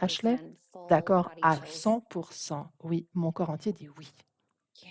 Ashley? full D'accord, body à chills. 100%. Oui, mon corps entier dit oui. Yeah.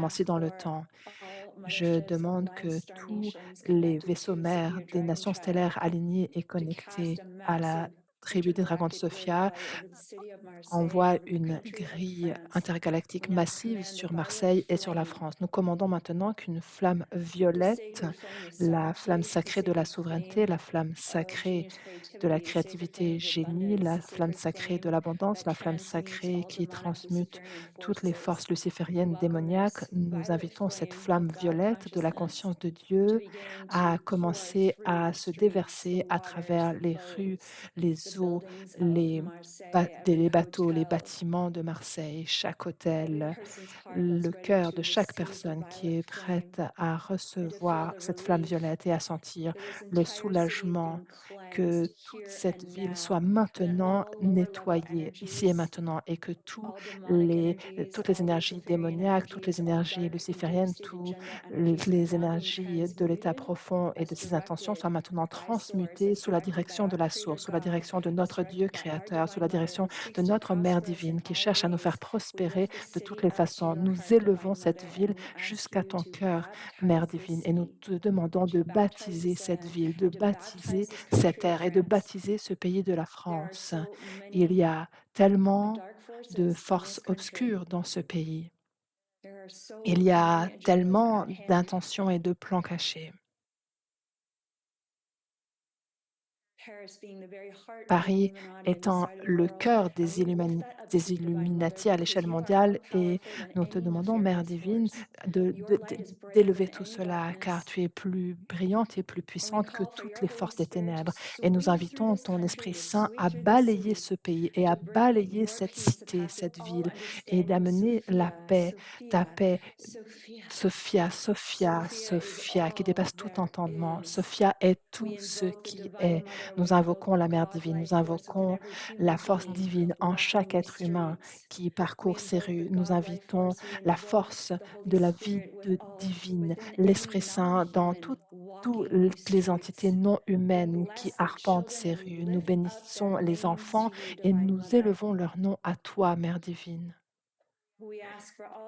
moment-ci dans le temps. all Je motherships of demande one que star tous nations les connected vaisseaux to City mères of des Dragon nations Tribe stellaires alignés et to cast connectés a à la massive tribu des dragons de Sophia envoie une grille intergalactique massive sur Marseille et sur la France. Nous commandons maintenant qu'une flamme violette, la flamme sacrée de la souveraineté, la flamme sacrée de la créativité génie, la flamme sacrée de l'abondance, la flamme sacrée qui transmute toutes les forces lucifériennes démoniaques. Nous invitons cette flamme violette de la conscience de Dieu à commencer à se déverser à travers les rues, les eaux, les les bateaux, les bâtiments de Marseille, chaque hôtel, le cœur de chaque personne qui est prête à recevoir cette flamme violette et à sentir le soulagement que toute cette ville soit maintenant nettoyée, ici et maintenant, et que toutes les énergies démoniaques, toutes les énergies lucifériennes, toutes les énergies de l'état profond et de ses intentions soient maintenant transmutées sous la direction de la source, sous la direction de notre Dieu créateur, sous la direction de notre Mère divine qui cherche à nous faire prospérer de toutes les façons. Nous élevons cette ville jusqu'à ton cœur, Mère divine, et nous te demandons de baptiser cette ville, de baptiser cette terre et de baptiser ce pays de la France. Il y a tellement de forces obscures dans ce pays. Il y a tellement d'intentions et de plans cachés. Paris étant le cœur des Illuminati à l'échelle mondiale et nous te demandons, Mère divine, d'élever tout cela, car tu es plus brillante et plus puissante que toutes les forces des ténèbres. Et nous invitons ton Esprit Saint à balayer ce pays et à balayer cette cité, cette ville, et d'amener la paix, ta paix. Sophia, Sophia, Sophia, qui dépasse tout entendement. Sophia est tout ce qui est. Nous invoquons la Mère divine, nous invoquons la force divine en chaque être humain qui parcourt ces rues. Nous invitons la force de la vie divine, l'Esprit Saint dans toutes les entités non humaines qui arpentent ces rues. Nous bénissons les enfants et nous élevons leur nom à toi, Mère divine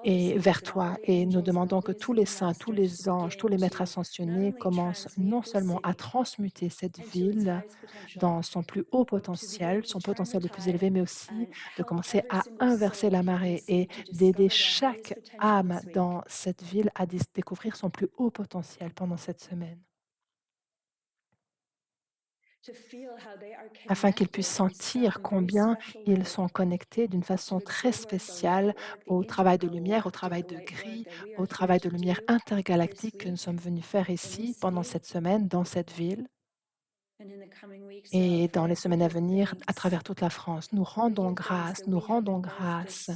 et vers toi. Et nous demandons que tous les saints, tous les anges, tous les maîtres ascensionnés commencent non seulement à transmuter cette ville dans son potentiel le plus élevé, mais aussi de commencer à inverser la marée et d'aider chaque âme dans cette ville à découvrir son plus haut potentiel pendant cette semaine, afin qu'ils puissent sentir combien ils sont connectés d'une façon très spéciale au travail de lumière, au travail de gris, au travail de lumière intergalactique que nous sommes venus faire ici pendant cette semaine, dans cette ville et dans les semaines à venir à travers toute la France. Nous rendons grâce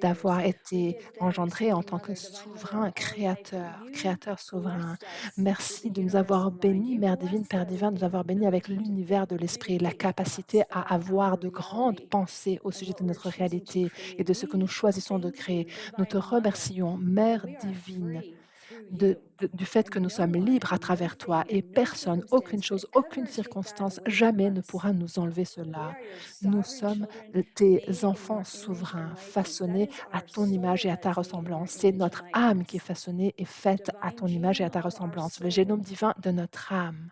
d'avoir été engendrés en tant que souverain créateur, créateur souverain. Merci de nous avoir bénis, Mère divine, Père divin, de nous avoir bénis avec l'univers de l'esprit, la capacité à avoir de grandes pensées au sujet de notre réalité et de ce que nous choisissons de créer. Nous te remercions, Mère divine, du fait que nous sommes libres à travers toi et personne, aucune chose, aucune circonstance, jamais ne pourra nous enlever cela. Nous sommes tes enfants souverains, façonnés à ton image et à ta ressemblance. C'est notre âme qui est façonnée et faite à ton image et à ta ressemblance, le génome divin de notre âme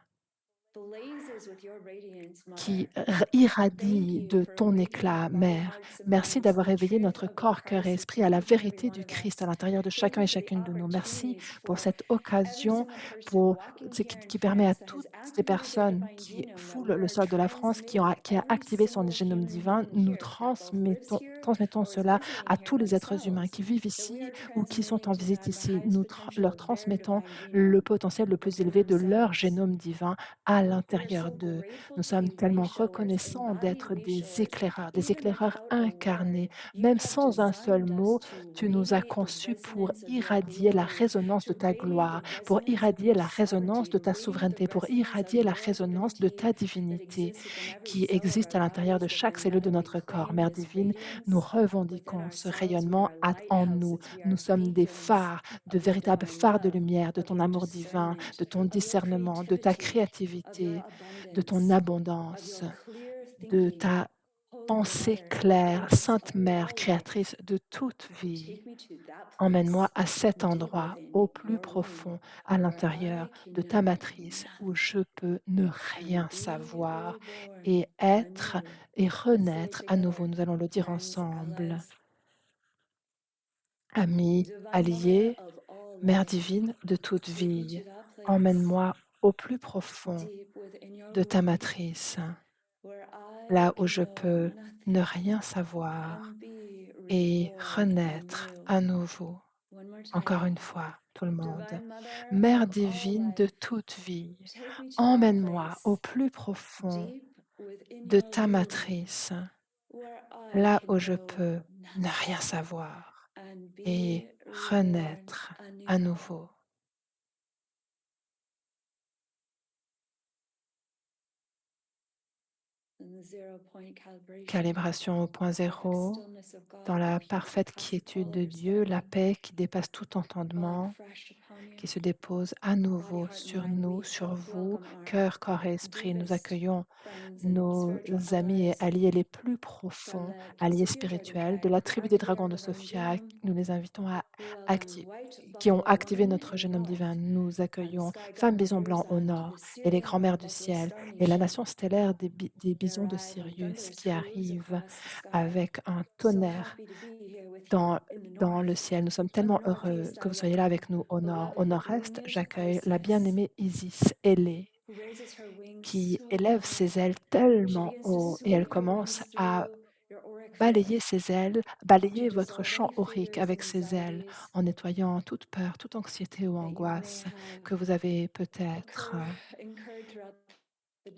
qui irradie de ton éclat, Mère. Merci d'avoir éveillé notre corps, cœur et esprit à la vérité du Christ à l'intérieur de chacun et chacune de nous. Merci pour cette occasion pour, qui permet à toutes ces personnes qui foulent le sol de la France, qui a activé son génome divin, nous transmettons cela à tous les êtres humains qui vivent ici ou qui sont en visite ici. Nous leur transmettons le potentiel le plus élevé de leur génome divin à l'intérieur d'eux. Nous sommes tellement reconnaissants d'être des éclaireurs incarnés. Même sans un seul mot, tu nous as conçus pour irradier la résonance de ta gloire, pour irradier la résonance de ta souveraineté, pour irradier la résonance de ta divinité qui existe à l'intérieur de chaque cellule de notre corps. Mère divine, nous revendiquons ce rayonnement en nous. Nous sommes des phares, de véritables phares de lumière, de ton amour divin, de ton discernement, de ta créativité, de ton abondance, de ta Pensée mother, claire, guidance sainte star, mère, créatrice de toute vie, take me to that emmène-moi place à cet deep endroit, au within plus your womb profond, à where l'intérieur I can de ta know matrice, où nothing je peux ne and rien be savoir reborn et être anew. et Let's say it renaître à nouveau. together, Nous allons le dire friends, ensemble. allies, Amie, divine mother alliée, of all Mère life. divine de toute Take me vie, to that place emmène-moi au plus profond deep within your de ta womb matrice, where I là où can je know peux ne nothing rien savoir and be et reborn renaître anew. à nouveau. One more Encore une time. fois, tout le monde. Divine mother Mère of all divine de life, toute vie, take me to that emmène-moi au place plus profond deep within de your ta womb matrice, where I là où can je know peux ne rien nothing savoir and et be reborn renaître à anew. nouveau. In the 0 point calibration, Calibration au point perfect zéro, stillness of dans God, the la peace that parfaite passes quiétude all de Dieu, la understanding, paix qui dépasse tout falling entendement, fresh upon you. qui se dépose à Body, nouveau heart, and sur mind, nous, we sur vous, welcome our cœur, corps et esprit. Nous deepest accueillons friends and nos spiritual amis et allies alliés les plus from profonds, the alliés Kisuyu spirituels de tribe la who tribu des dragons activated de our divine Sophia. divine, Nous les invitons à Llewellyn activer, White qui ont Buffalo activé Woman notre in the jeune homme divin. north, Nous and accueillons Sky Femme Gamma Bison Blanc au Burzan, the nord et les Syrian grands-mères du Buffalo ciel Star et la Nation. nation stellaire des They bisons de arrive on Sirius thunderous qui hooves arrivent across the sky. avec un So tonnerre happy to be here with you dans, in the dans le north. ciel. Nous sommes In the tellement heureux northeast, que I vous soyez là welcome avec nous au nord. Au beloved nord-est, lineage j'accueille la Isis, bien-aimée Isis, ailée, who raises her wings qui so élève ses high. ailes She tellement begins to haut et elle sweep her commence wings à through your auric balayer field ses ailes, balayer to votre dissolve champ any aurique fears and avec ses ailes anxieties en nettoyant toute peur, toute anxiété ou that you may angoisse have que vous avez peut-être occurred, incurred throughout the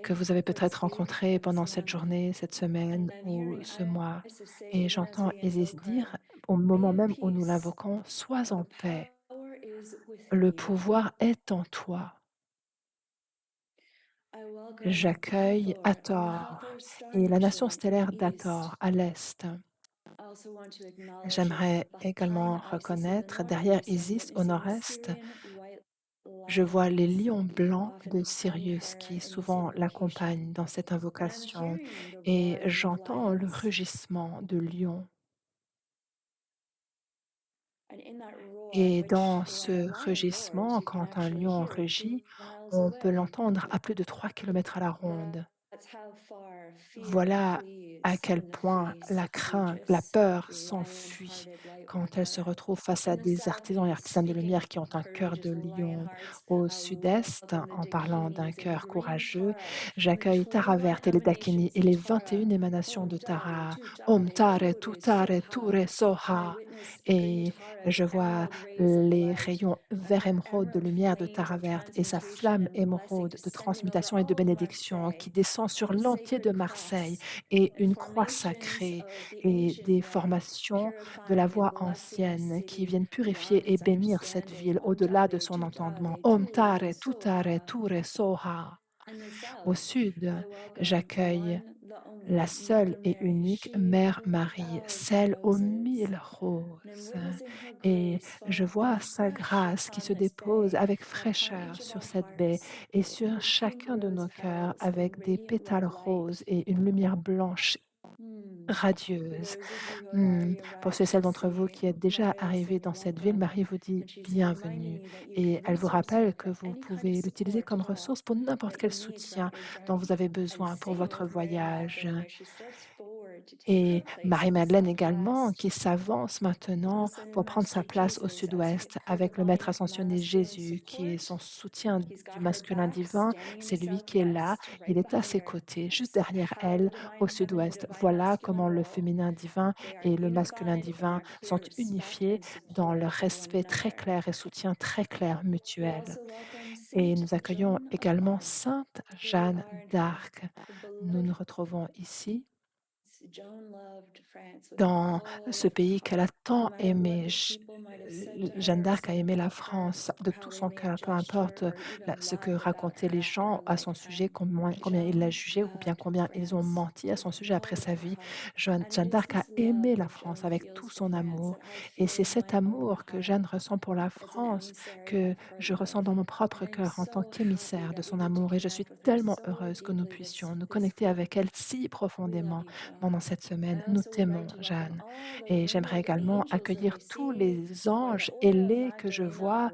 que day vous avez or this peut-être week rencontré or this pendant cette month. journée, cette And semaine I'm ou hearing ce mois. Isis say, Et even as j'entends we Isis invoke dire, her, au be moment at même où nous peace. l'invoquons, sois The en paix. power is within Le you. pouvoir est en toi. I welcome J'accueille Hathor and the Hathor Hathor Star et la nation Nation in the stellaire d'Hathor east. à l'est. I also want to acknowledge J'aimerais également behind Isis in the reconnaître derrière northeast, I'm Isis au witnessing the nord-est, Syrian white je vois les lions, lions blancs often de accompanying Sirius her qui in the souvent same location. l'accompagnent dans cette And I'm invocation hearing the et roars of j'entends le lions. rugissement de lions. And in that roar, Et which dans when a ce lion roars, rugissement, you can quand un actually lion hear it two rugit, miles on peut away. l'entendre à plus de 3 kilomètres à la ronde. That's how far fear Voilà à flees quel in the point face la of crainte, la courageous, peur s'enfuit lion-hearted light quand elle se worker. retrouve face In à the des artisans et southeast, artisanes de speaking lumière of qui ont un cœur de courageous lion lion. hearts, Au I sud-est, welcome the en parlant d'un Dakinis in the cœur green courageux, Tara, the j'accueille Tara 21 verte et les Dakini emanations et in les Tara. 21 émanations Om de Tare, Tara. Tu Om Tare, Tare, Tu Ture, Tare, Soha. Ture, And I Soha. witness the green Et Tara's je vois emerald rays of les light rayons and vert her émeraude de emerald lumière de flames Tara of verte et sa transmutation flamme and blessing émeraude de descending over transmutation et de all of bénédiction Marseille qui descend sur the l'entier de sacred Marseille cross, et the une croix formations sacrée of the et ancient des way, formations de la purifying and voie blessing our ancienne qui city viennent purifier beyond et its bénir cette understanding. ville Om au-delà de Tare, son Tu entendement. Tare, Om Ture, Tare, Tutare, Soha. Ture, Soha. In the Au south, sud, I welcome the j'accueille one, the la only seule Mother et Mary, unique she Mère with a Marie, thousand celle aux roses. 1000 And I'm roses. witnessing her Et grace je falling vois sa fresh grâce qui se upon this dépose bay avec and upon fraîcheur each of sur our cette baie hearts et sur with pink chacun de rose nos cœurs petals and avec des radiant pétales red light. roses et une lumière blanche For radieuse. those of you who have already Pour ceux arrived et to celles the d'entre vous city, qui êtes déjà Maria arrivés says dans cette ville, welcome. Marie vous dit And she's reminding bienvenue. me that you Et can elle vous resource her rappelle que for vous any kind of pouvez l'utiliser support comme at all ressource pour n'importe that quel you need throughout soutien your dont vous journey. avez And besoin pour same votre with Mary voyage. Magdalene as she steps forward to take her Et place in the Marie-Madeleine également, southwest. qui s'avance maintenant pour Listen, prendre sa Master place au Jesus, as sud-ouest her avec le Maître divine ascensionné masculine Jésus, qui est support. son soutien He's du got her masculin back, divin. standing in the C'est lui qui est là, southwest, il right est à behind ses her. côtés, juste This derrière how elle, the divine au feminine, sud-ouest. divine Voilà masculine comment le roll. féminin divin They are et le masculin unified in divin their sont clear respect unifiés and dans leur support of one respect très another. clair et soutien très clair We mutuel. also welcome Et Saint nous accueillons Joan of également Arc. Sainte Here we Jeanne are in her d'Arc. Nous beloved nous retrouvons ici dans ce pays qu'elle a tant aimé. Jeanne d'Arc a aimé la France de tout son cœur, peu importe, ce que racontaient les gens à son sujet, combien ils la jugeaient ou bien combien ils ont menti à son sujet après sa vie. Jeanne d'Arc a aimé la France avec tout son amour et c'est cet amour que Jeanne ressent pour la France que je ressens dans mon propre cœur en tant qu'émissaire de son amour et je suis tellement heureuse que nous puissions nous connecter avec elle si profondément pendant cette semaine. Nous t'aimons, Jeanne. Et j'aimerais également accueillir tous les anges ailés que je vois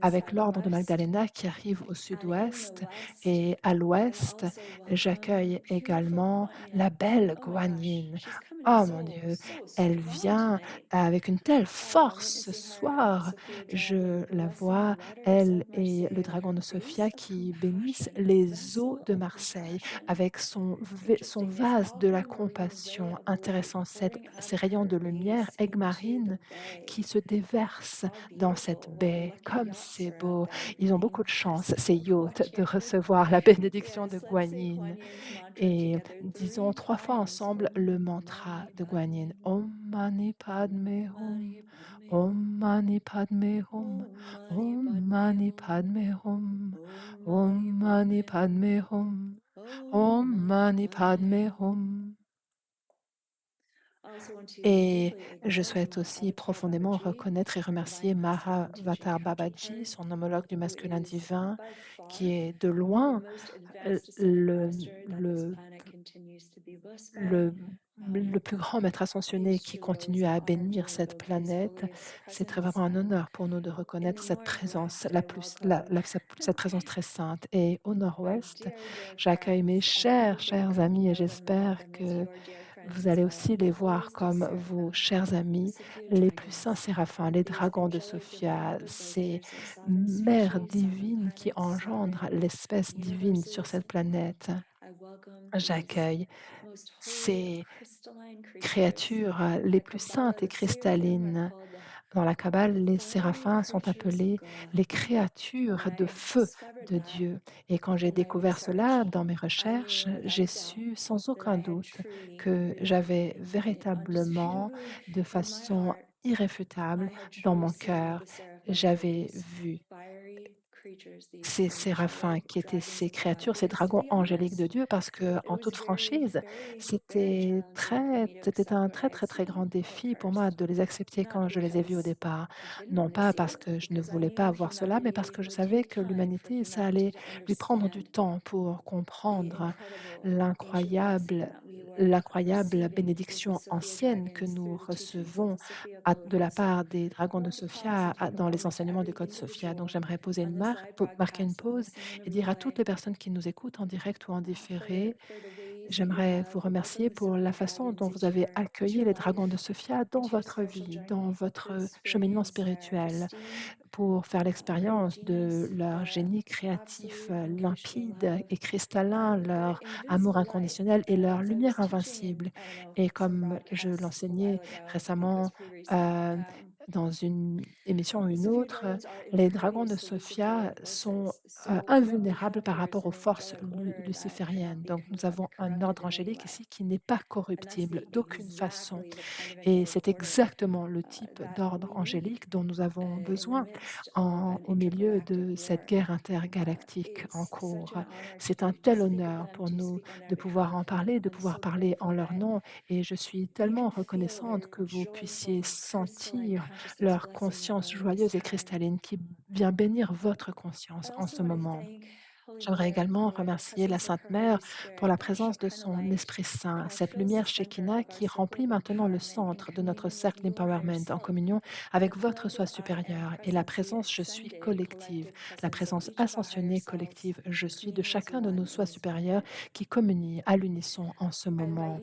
avec l'ordre de Magdalena qui arrive au sud-ouest et à l'ouest. J'accueille également la belle Guan Yin. Oh mon Dieu, elle vient avec une telle force ce soir. Je la vois, elle et le dragon de Sophia qui bénissent les eaux de Marseille avec son vase de la compassion intéressant, ces rayons de lumière aigmarine qui se déversent dans cette baie. Comme c'est beau! Ils ont beaucoup de chance, ces yachts, de recevoir la bénédiction de Guanyin. Et disons 3 fois ensemble le mantra de Guanyin. Om Mani Padme Hum, Om Mani Padme Hum, Om Mani Padme Hum, Om Mani Padme Hum. Om Mani Padme Hum. Et je souhaite aussi profondément reconnaître et remercier Mahavatar Babaji, son homologue du masculin divin, qui est de loin le le le plus grand maître ascensionné qui continue à bénir cette planète. C'est très vraiment un honneur pour nous de reconnaître cette présence la plus la cette présence très sainte et au nord-ouest, j'accueille mes chers, chers amis et j'espère que vous allez aussi les voir comme vos chers amis, les plus saints séraphins, les dragons de Sophia, ces mères divines qui engendrent l'espèce divine sur cette planète. J'accueille ces créatures les plus saintes et cristallines. Dans la Kabbale, les séraphins sont appelés les créatures de feu de Dieu. Et quand j'ai découvert cela dans mes recherches, j'ai su sans aucun doute que j'avais véritablement, de façon irréfutable, dans mon cœur, j'avais vu ces séraphins qui étaient ces créatures, ces dragons angéliques de Dieu, parce que, en toute franchise, c'était un très, très, très grand défi pour moi de les accepter quand je les ai vus au départ. Non pas parce que je ne voulais pas avoir cela, mais parce que je savais que l'humanité, ça allait lui prendre du temps pour comprendre l'incroyable l'incroyable bénédiction ancienne que nous recevons de la part des dragons de Sophia dans les enseignements du Code Sophia. Donc j'aimerais poser marquer une pause et dire à toutes les personnes qui nous écoutent en direct ou en différé, j'aimerais vous remercier pour la façon dont vous avez accueilli les dragons de Sophia dans votre vie, dans votre cheminement spirituel pour faire l'expérience de leur génie créatif, limpide et cristallin, leur amour inconditionnel et leur lumière invincible. Et comme je l'enseignais récemment, heu, dans une émission ou une autre, les dragons de Sophia sont, invulnérables par rapport aux forces lucifériennes. Donc nous avons un ordre angélique ici qui n'est pas corruptible d'aucune façon. Et c'est exactement le type d'ordre angélique dont nous avons besoin au milieu de cette guerre intergalactique en cours. C'est un tel honneur pour nous de pouvoir en parler, de pouvoir parler en leur nom et je suis tellement reconnaissante que vous puissiez sentir leur conscience joyeuse et cristalline qui vient bénir votre conscience en ce moment. J'aimerais également remercier la Sainte Mère pour la présence de son Esprit Saint, cette lumière Shekinah qui remplit maintenant le centre de notre cercle d'empowerment en communion avec votre soi supérieur et la présence je suis collective, la présence ascensionnée collective je suis de chacun de nos soi supérieurs qui communient à l'unisson en ce moment.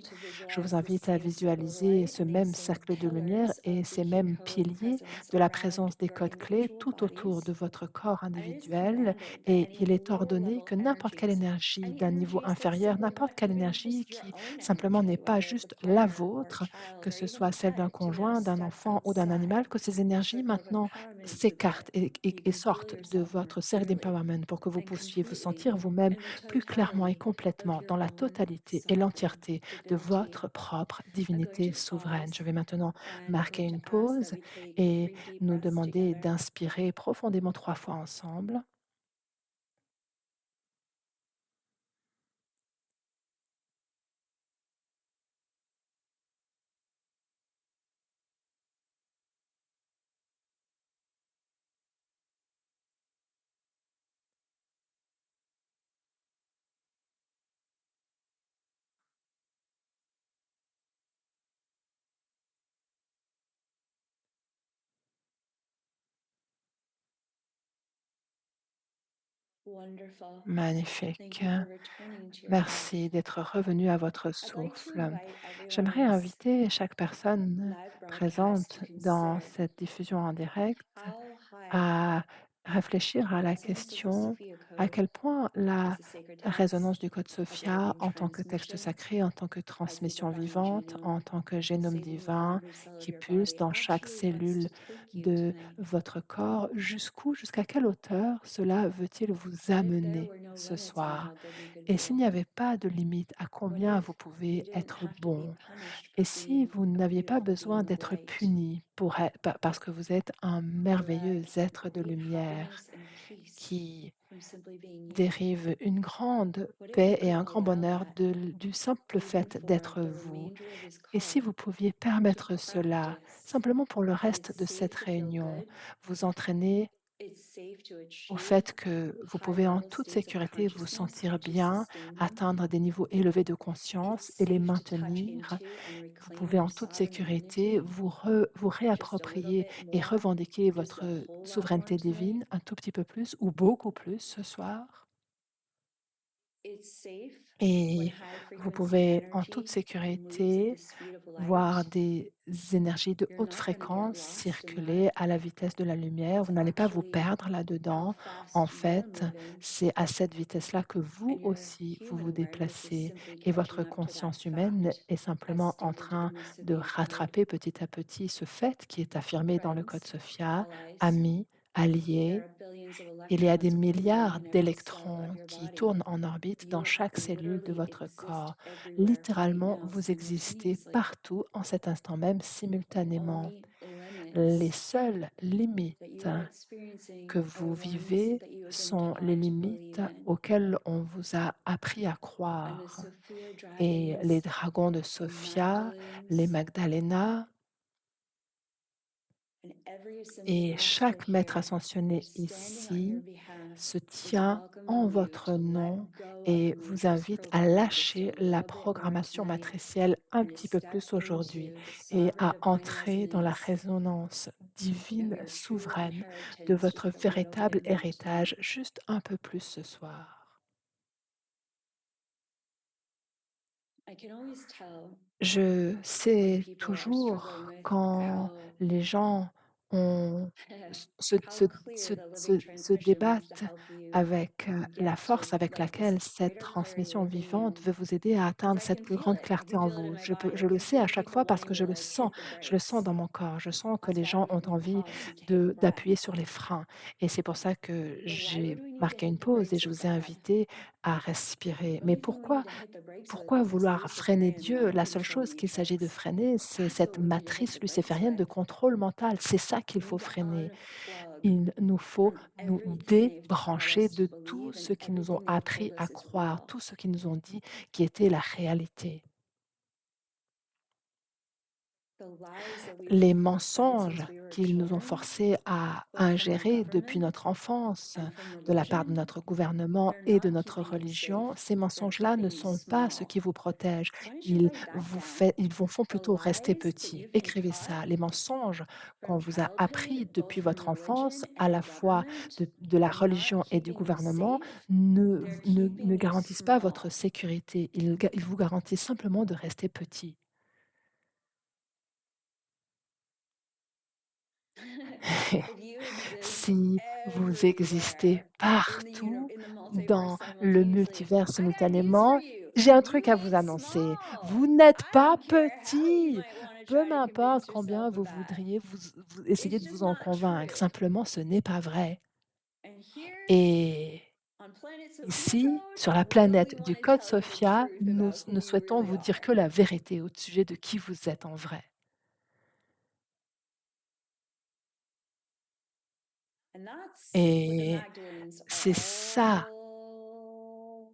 Je vous invite à visualiser ce même cercle de lumière et ces mêmes piliers de la présence des codes clés tout autour de votre corps individuel et il est ordonné que n'importe quelle énergie d'un niveau inférieur, n'importe quelle énergie qui simplement n'est pas juste la vôtre, que ce soit celle d'un conjoint, d'un enfant ou d'un animal, que ces énergies maintenant s'écartent et sortent de votre cercle d'empowerment pour que vous puissiez vous sentir vous-même plus clairement et complètement dans la totalité et l'entièreté de votre propre divinité souveraine. Je vais maintenant marquer une pause et nous demander d'inspirer profondément 3 fois ensemble. Wonderful. Thank Magnifique. you for returning to your Merci heart. d'être revenu à votre I'd like to souffle. invite everyone J'aimerais in this inviter chaque personne live broadcast to présente dans consider cette diffusion en direct how high à réfléchir à la resonance of the question Sophia à Code quel point as la a sacred résonance text du Code of Sophia loving en tant que texte transmission, sacré, en tant que as the transmission divine vivante, en genome, tant que génome pulsating in divin every cell of qui your pulse body, dans chaque actually wants cellule to take you de tonight. votre corps, jusqu'à quelle hauteur cela veut-il vous What if there amener were no ce limits on soir? how good you could Et s'il be? n'y avait pas de limite à What combien vous if you pouvez didn't être have to be bon? punished Et for si being vous a n'aviez pas beautiful besoin being of d'être light? puni parce que vous êtes un For merveilleux a être de complete lumière happiness and peace qui from simply being you? dérive une grande What if you paix et could un grand allow bonheur that du simple even fait for d'être the vous? remainder of this Et si call vous pouviez to permettre cela, practice simplement pour le that it's reste de cette safe to feel réunion, good, vous entraîner it's safe to au achieve fait que vous high pouvez en level toute states of sécurité vous consciousness to sentir just bien, sustain them. atteindre des niveaux élevés de It's conscience et les safe to touch maintenir. into and Vous reclaim pouvez your en toute sovereign sécurité divinity vous just a little réapproprier bit et more, revendiquer just votre a whole lot more souveraineté tonight. divine un tout petit peu plus ou beaucoup plus ce soir. It's safe when Et high vous frequency pouvez en toute energy moves at the sécurité speed of voir light. des énergies de You're haute not going to get fréquence lost in that. circuler à la vitesse de la lumière. It's Vous n'allez pas vous actually perdre how là-dedans. En fast you're fait, moving, c'est à cette vitesse-là que vous and your aussi, vous human vous awareness is déplacez simply et catching votre up to that conscience humaine fact, est as simplement en stated train in the de Sophia Code. rattraper petit à petit ce fait qui est affirmé dans le code Friends, Sophia, allies, amis, there alliés. are billions of Il y a des electrons orbiting milliards in every cell of d'électrons your qui body. tournent en orbite dans You chaque cellule de literally votre exist corps. everywhere right Littéralement, now vous existez simultaneously. partout en cet instant même The simultanément. only Les limits seules that limites you are que experiencing are vous ones vivez that you have been sont les taught to believe limites in. auxquelles on vous a appris à And the croire. Sophia Et les dragons, dragons de the Sophia, les Magdalens, Magdalena, and every ascended et master chaque maître here are ascensionné standing on your ici behalf, se is tient en welcoming you votre to nom let go of the et vous matrix invite à programming just a lâcher la little bit more programmation tonight matricielle un and to petit peu step plus aujourd'hui into the et sovereign à divine entrer dans la resonance résonance of divine your true souveraine de inheritance votre just a little véritable bit more héritage tonight. juste un peu plus ce soir. I can always tell Je when sais people are struggling toujours with quand how les gens ont how clear the living se transmission wants to débattent help you avec la get to force avec like this laquelle cette greater clarity transmission within vivante you, veut vous aider à because atteindre I cette can plus feel grande it. I clarté can en feel it in vous. my body. Je I le can sais à feel chaque people fois parce wanting que to like hit the je le sens brakes. dans mon corps. Je sens que That's les why gens we ont can envie pause and take a breath. d'appuyer sur les freins. Et c'est pour ça que But why j'ai would we need to marqué une hit the pause et brakes je of vous ai God? invité à respirer. What Mais if we pourquoi need to hit the brakes of pourquoi this vouloir freiner Luciferian Dieu? mind La seule control chose qu'il s'agit de matrix? freiner, c'est That's cette what we need to hit matrice the brakes luciférienne de with. contrôle mental. C'est ça qu'il We faut need to freiner. unplug Il nous faut from nous everything they've taught débrancher us to de tout believe and ce qu'ils nous ont everything they've appris told à us is croire, real. tout ce qu'ils nous ont dit qui était la réalité. The lies that we've Les been fed mensonges since we were qu'ils nous ont children, forcés à both from our ingérer depuis government notre enfance, and from de la part de religion, notre gouvernement they're et de not notre keeping you religion, safe. ces They're mensonges-là ne keeping you sont pas ce small. qui vous protège. So why don't you write that down? Ils vous font The plutôt rester lies that petit. you've been Écrivez taught ça. Les mensonges qu'on from vous a appris childhood, both depuis from votre religion enfance, à and la fois government, de la are not religion et du keeping you gouvernement, safe. They're keeping ne you garantissent pas votre small. sécurité. Ils vous garantissent simplement de rester petit. If you exist Si vous existez everywhere in partout in the dans le multivers simultanément. you. J'ai un You truc à vous ain't annoncer. Vous small. n'êtes I pas don't care how you petit. might want to Peu try and m'importe convince combien yourself vous of that. voudriez vous essayer It's de just vous en not convaincre. true. Simplement, ce n'est pas vrai. And here Et on planet Sophia ici, Code, sur la we only planète du want to code tell you the Sophia, truth nous about who ne you souhaitons really vous dire que are. la vérité au sujet de qui vous êtes en vrai. And that's what the Et Magdalens are c'est ça all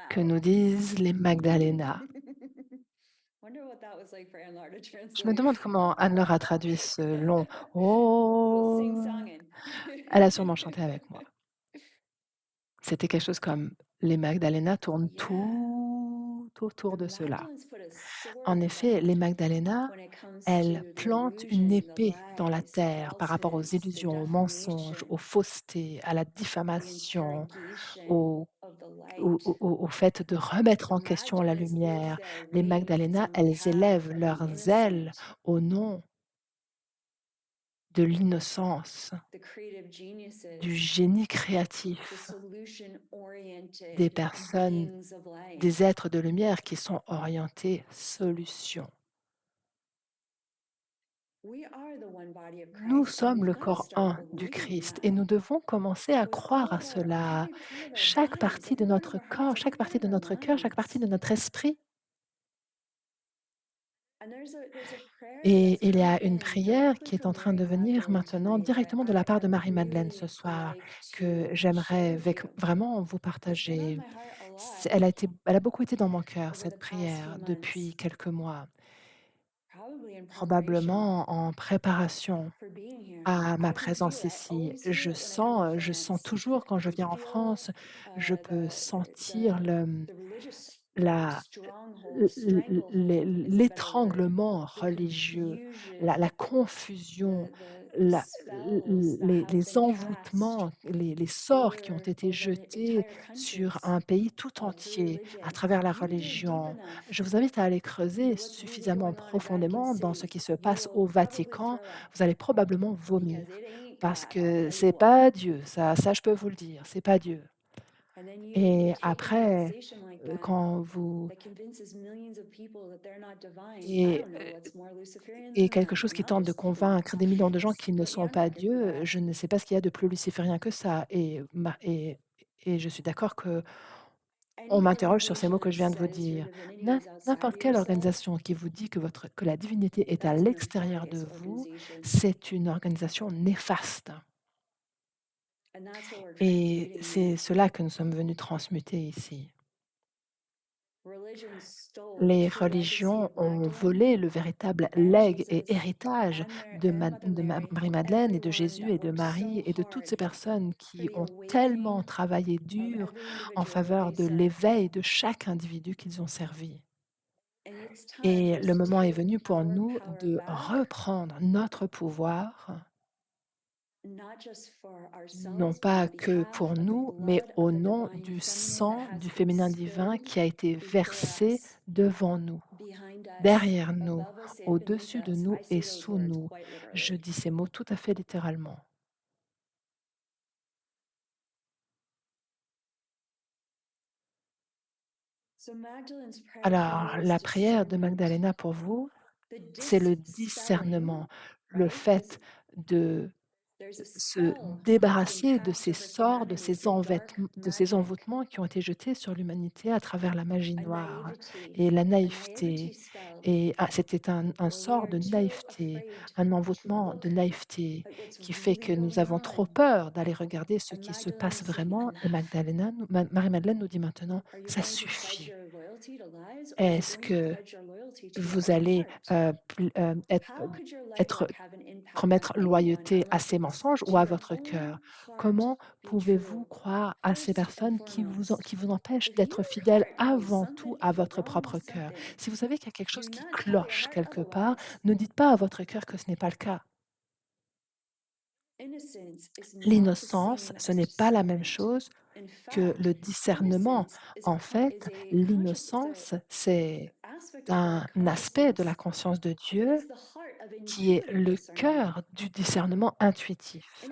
que about. nous disent les Magdalena. Wonder what that was like for Anlar to Je me translate. demande comment Anne-Laure a traduit ce long Little «Oh». sing-songing. Elle a sûrement chanté avec moi. C'était quelque chose comme: «Les Magdalena tournent Yeah, tout autour the de cela». Magdalens put a sword En in the effet, les ground Magdalena, when it comes elles to the plantent une illusion, the épée dans la lies, the terre par rapport aux falsehoods, the illusions, aux mensonges, aux defamation, faussetés, à la the diffamation, interrogation au of the au light. au au fait de remettre The en question la Magdalens lift lumière. their Les wings Magdalena, on elles behalf élèvent of the leurs ailes innocent, au nom de l'innocence, the creative du geniuses, génie the créatif, solution des oriented personnes, beings of light. des êtres de lumière qui sont orientés solution. We are the one body of Nous Christ, and sommes we've le got to corps start un du believing Christ et that nous devons commencer à with croire all à of our, cela. every part of our Chaque bodies, partie de every part of notre our hearts, corps, every chaque part partie of de our notre cœur, chaque partie minds. de notre esprit. And there's a prayer Et that's il y a une happening prière directly qui est from en train de Mary venir Magdalene maintenant tonight that directement de la part I de Marie-Madeleine ce really soir, like que to share j'aimerais with you. vraiment vous It's been on partager. my heart a lot Elle a beaucoup été dans mon cœur, over cette the past few prière, months, depuis quelques mois, probably in preparation probablement en préparation for being here. à ma I can présence feel it. I ici. always feel it when I come to Je sens France. toujours quand I je can viens en feel France, je peux sentir the religious la stronghold, stranglehold is a better word, l'étranglement the religieux, la confusion, confusion, the la spells that have les been cast envoûtements, les sorts qui ont over été jetés entire sur countries un pays tout through entier à religion. travers la You dig deep religion. enough Je vous invite à aller into creuser what's really suffisamment going on in Vatican profondément dans ce City, qui se you passe will au probably Vatican. throw up Vous allez probablement because vomir it ain't parce God, I'll que tell you c'est what. pas Dieu, ça je peux vous le dire, c'est pas Dieu. And then you Et take an après, organization like that quand vous that convinces millions of people that they're not divine. I et don't know what's more Luciferian et than quelque that, chose and qui I'll tente de just, convaincre des millions de gens qui ne put me sont on pas record for Dieu, that. je ne sais pas ce qu'il y a de plus luciférien que ça et je suis d'accord qu'on Any m'interroge sur ces organization mots que that je viens de vous says your dire. divinity is outside N'importe of quelle yourself, organisation qui vous dit que la divinité est à that's a l'extérieur de nefarious vous, organization. c'est une organisation néfaste And that's what we're et transmuting c'est here. cela que nous sommes venus transmuter ici. Religion stole the Les true legacy religions of ont Magdalene volé le véritable and legs et Jesus héritage and their de and Mother Mary and Marie-Madeleine et de everyone Jésus that et de worked so Marie et de toutes hard ces personnes for qui the ont tellement awakening travaillé of dur every en individual that faveur they de served. l'éveil de chaque individu qu'ils ont servi. And it's time Et for le us to moment est take venu pour our nous power de back, reprendre notre pouvoir, not just for non ourselves, but pas on que behalf pour of the nous, mais blood au of the nom divine du feminine that sang has du been féminin divin spilled qui a été before versé us, devant nous, behind us, derrière nous, above us, and beneath au-dessus de us. nous I et say those sous words nous. quite Je literally. dis ces mots tout à fait littéralement. So Magdalene's prayer for Alors, you is la prière de discernment. Magdalena pour vous, The c'est le dispelling, discernement, le right? Because fait de there's a se spell that's been débarrasser de cast ces over sorts, humanity through dark de ces magic, envoûtements qui ont été jetés sur l'humanité à travers la magie a noire naivety, et la a naivety naïveté. spell Et c'était un where we sort are de too naïveté, afraid un to envoûtement de look naïveté at what's qui fait really que nous going avons trop on. peur d'aller regarder ce And qui se Magdalene passe is saying, vraiment. Et enough. Marie-Madeleine nous dit maintenant, Are you ça going to pledge suffit. your loyalty to lies, or are you Est-ce going to que pledge your loyalty to your vous own allez heart? être, How could your light être work have an impact on promettre anyone loyauté à unless ces it's mensonges ou to à your votre own cœur? heart Comment be pouvez-vous true? croire à ces First and personnes foremost, qui vous empêchent if d'être your fidèles heart knows avant tout something à is votre wrong with propre cœur? something, Si vous savez qu'il y a quelque chose do qui not tell your cloche heart quelque part, otherwise. ne dites pas à votre cœur que ce n'est pas le cas. Innocence is not the L'innocence, same ce as n'est pas la même discernment. chose In que fact, le discernement. innocence is En fait, is a l'innocence, c'est aspect of un God aspect de la consciousness. conscience de It Dieu. is the heart qui est le cœur du discernement intuitif.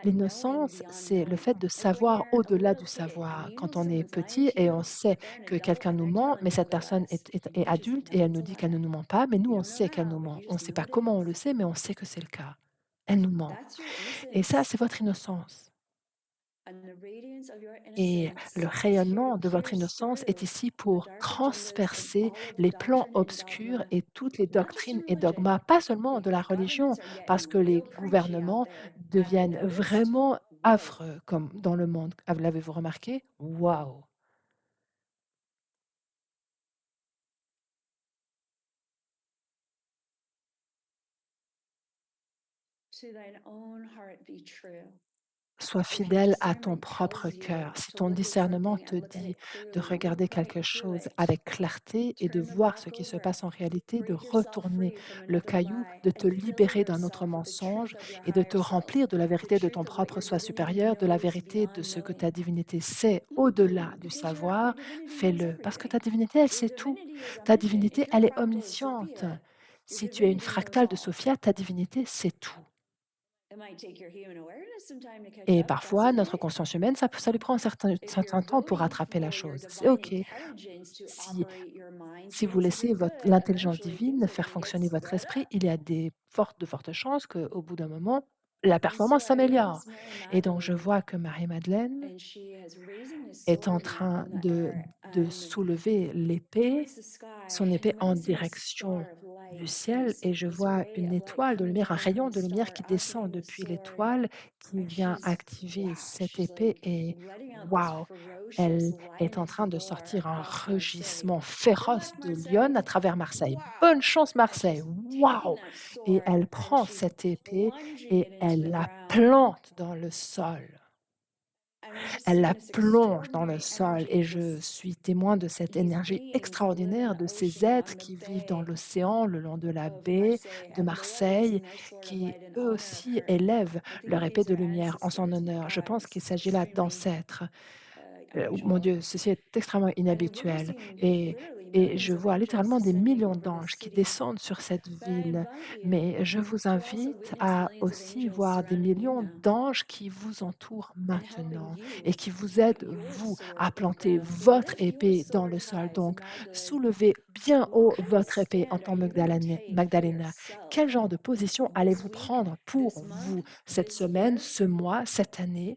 L'innocence, c'est le fait de savoir au-delà du savoir. Quand on est petit et on sait que quelqu'un nous ment, mais cette personne est adulte et elle nous dit qu'elle ne nous ment pas, mais nous, on sait qu'elle nous ment. On ne sait pas comment on le sait, mais on sait que c'est le cas. Elle nous ment. Et ça, c'est votre innocence. Et le rayonnement de votre innocence est ici pour transpercer les plans obscurs et toutes les doctrines et dogmas, pas seulement de la religion, parce que les gouvernements deviennent vraiment affreux comme dans le monde. L'avez-vous remarqué? Waouh! To thine own heart be true. Sois If your fidèle à ton discernment propre tells cœur. you Si to ton look at discernement something te and look at dit it de clearly and regarder look at quelque it through chose it, avec clarté et de turn the voir rock ce qui se over. passe en réalité, de Break yourself retourner free from le another caillou, lie de te and fill libérer d'un autre yourself with the mensonge truth of your et de te higher self, remplir de la the vérité de ton truth of what propre your soi divinity supérieur, de la knows vérité de beyond ce que ta knowing. divinité sait au-delà du Because your savoir, divinity knows fais-le. Parce que ta everything. divinité, elle Your sait tout. divinity is Ta omniscient. divinité, If you're a elle est fractal of omnisciente. Sophia, your Si tu es une divinity knows fractale de all. Sophia, ta divinité sait tout. It might take your human awareness some time to catch Et up. That's parfois, notre okay. conscience humaine, ça lui prend un If you're certain temps pour willing rattraper la for your chose. C'est divine OK. intelligence to Si operate your mind, si vous chances are laissez votre good l'intelligence eventually things divine are faire going to get fonctionner votre sped esprit, up. il y a de fortes chances qu'au bout d'un moment, la And so performance I s'améliore. witnessed Mary Et donc je Magdalene, vois que Marie-Madeleine and she is raising a est en sword now train in the air de and soulever l'épée, towards the sky, son and épée I'm en witnessing a direction star of du light, ciel et je this vois ray une of light étoile de coming lumière, un down from rayon the de lumière star, qui descend opening the depuis sword, l'étoile, qui and vient she's activer wow, cette she's épée like et letting out this waouh! ferocious Elle est en lioness train de roar sortir un across Marseille. rugissement Good féroce luck, de lionne Marseille! à travers Marseille. Bonne Wow! chance And Marseille! she's taking Waouh! that Et sword elle and prend she's cette épée plunging et it into elle the la ground. plante dans le sol. And I'm just Elle seeing la this plonge dans le extraordinary sol energy et of je this suis témoin de cette these énergie beings that live in extraordinaire the de ces ocean êtres on the qui vivent dans bay l'océan, le long de la of baie Marseille, de and they are raising Marseille, their sword of qui light in eux honor of aussi her. élèvent I think leur épée these de are lumière en son ancestors, honneur. Je pense qu'il s'agit là extremely d'ancêtres. Mon unusual. Dieu, ceci est extrêmement And we're inhabituel witnessing et literally je millions of vois angels littéralement des descending millions over the d'anges qui city. descendent sur cette But I ville, invite you mais je vous to also invite witness à millions of aussi angels voir des surrounding you millions now d'anges qui vous entourent and helping maintenant et you qui to vous put aident, your vous, sword à in the planter ground, to votre lift your épée dans sword le sol. high. So Donc, Magdalene, soulevez bien what haut kind of votre épée en stand are tant que you going to take for Magdalena. Quel yourself genre de position this allez-vous week, prendre pour this month, vous cette this semaine, year? ce mois, cette année?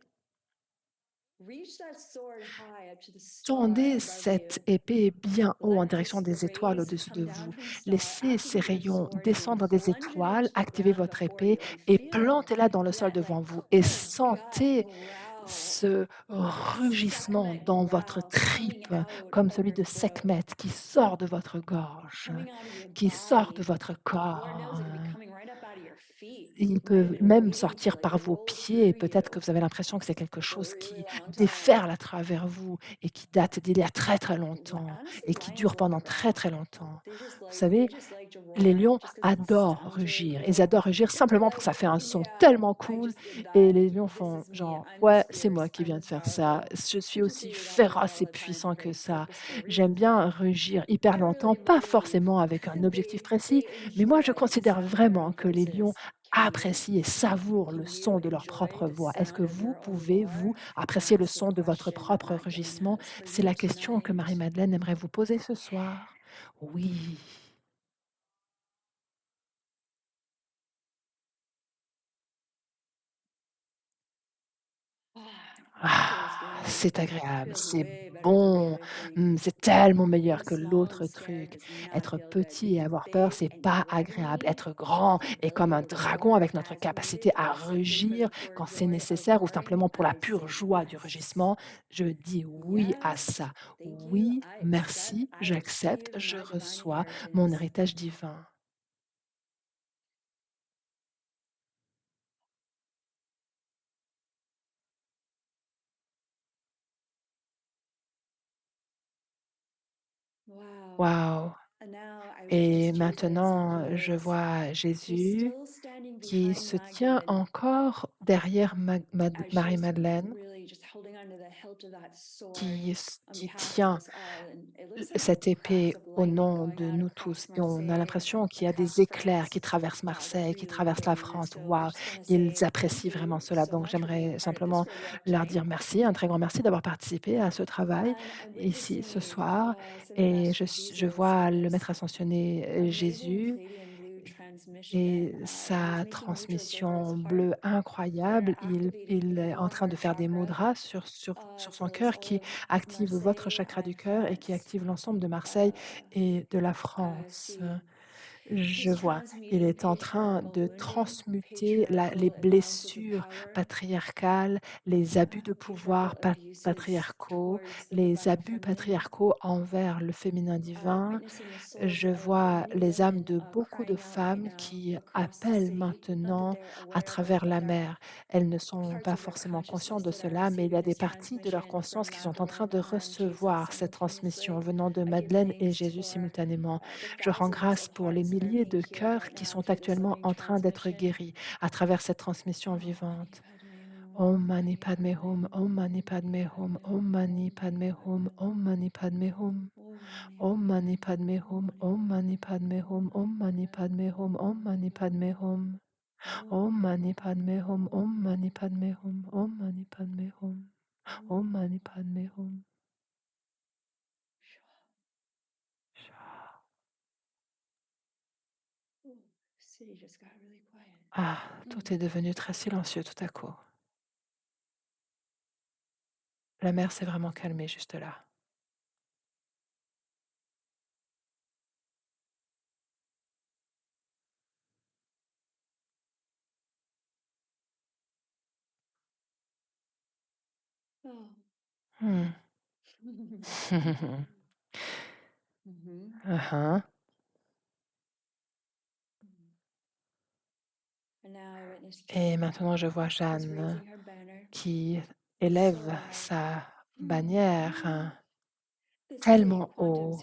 Reach that sword high up to the star Tendez above cette you. épée bien haut en Let direction the des étoiles rays au-dessus de come vous. down from the star, Laissez ces activate your rayons sword, and then descendre des plunge it étoiles, into the activez ground votre before épée you and et feel plantez-la dans le sol that devant like vous et clear gut sentez growl ce that rugissement Sekhmet dans votre growl coming tripe, out comme of celui your de throat, Sekhmet qui sort de votre gorge, coming out of your qui sort de body. votre Lord knows corps. it could be coming right up out of your feet. Il Might peut have been même waiting to sortir like par vos roll pieds. through Peut-être que you vous avez l'impression que c'est quelque for a chose really qui long time. déferle à travers vous et qui date d'il y a très, très longtemps Honestly, et qui lions dure love to pendant très, growl. très longtemps. Vous They savez, just like to les roar lions just because it adorent sounds really rugir. Ils cool. adorent rugir Don't they simplement parce que like ça fait un son yeah, tellement I cool just did et that. les lions This font is me. genre: I'm the «Ouais, c'est moi fierce. qui I'm viens the de faire ça. powerful. Je suis People aussi say you don't roar féroce all et the time for puissant que very ça. purposeful J'aime reasons, but bien rugir hyper I longtemps, really pas believe forcément avec un objectif précis, they mais moi je enjoy the considère sound of their vraiment own que les lions voices. apprécient et savourent le Can son you de leur enjoy propre the voix. Est-ce que sound of vous your own pouvez, vous, roar? apprécier le That's the son de votre question that propre Magdalene rugissement? has for C'est you la question que tonight. Marie-Madeleine aimerait vous poser ce soir. Oui. That Ah, feels good. c'est That agréable, feels c'est way better than the bon, other thing. c'est tellement meilleur Being que small l'autre and scared truc. does not Être feel good. petit et Being avoir peur, big c'est and pas agréable. threatening Être with grand the et comme ability un to dragon roar avec notre as capacité needed à or simply for the rugir pure quand c'est joy of nécessaire ou roaring, simplement pour la I pure say joie du yes. rugissement, je dis oui à Yes. ça. Thank you. Oui, I accept. merci, I j'accepte, receive je my divine reçois mon inheritance. héritage divin. Wow. Waouh! And now I witness Et Jesus in the maintenant, je woods. vois He's Jésus still standing qui behind se tient Magdalene encore derrière as she's Marie-Madeleine really just holding on to qui tient cette épée au nom de nous tous et on a l'impression qu'il y a des éclairs qui traversent Marseille, qui traversent la France. Waouh! Ils apprécient vraiment cela. Donc j'aimerais simplement leur dire merci, un très grand merci d'avoir participé à ce travail ici ce soir et je vois le maître ascensionné, Jésus et sa transmission bleue incroyable, il est en train de faire des mudras sur son cœur qui active votre chakra du cœur et qui active l'ensemble de Marseille et de la France. Je vois, il est en train de transmuter les blessures patriarcales, les abus de pouvoir patriarcaux, les abus patriarcaux envers le féminin divin, je vois les âmes de beaucoup de femmes qui appellent maintenant à travers la mer. Elles ne sont pas forcément conscientes de cela, mais il y a des parties de leur conscience qui sont en train de recevoir cette transmission venant de Madeleine et Jésus simultanément. Je rends grâce pour les milliers de cœurs qui sont actuellement en train d'être guéris à travers cette transmission vivante. Om Mani Padme Hum, Om Mani Padme Hum, Om Mani Padme Hum, Om Mani Padme Hum. Om Mani Padme Hum, Om Mani Padme Hum, Om Mani Padme Hum, Om Mani Padme Hum. Om Mani Padme Hum, Om Mani Padme Hum, Om Mani Padme Hum, Om Mani Padme Hum. Ah, tout est devenu très silencieux tout à coup. La mer s'est vraiment calmée juste là. Mmh. Hein, hein. Et maintenant je vois Jeanne qui élève sa bannière, tellement haut.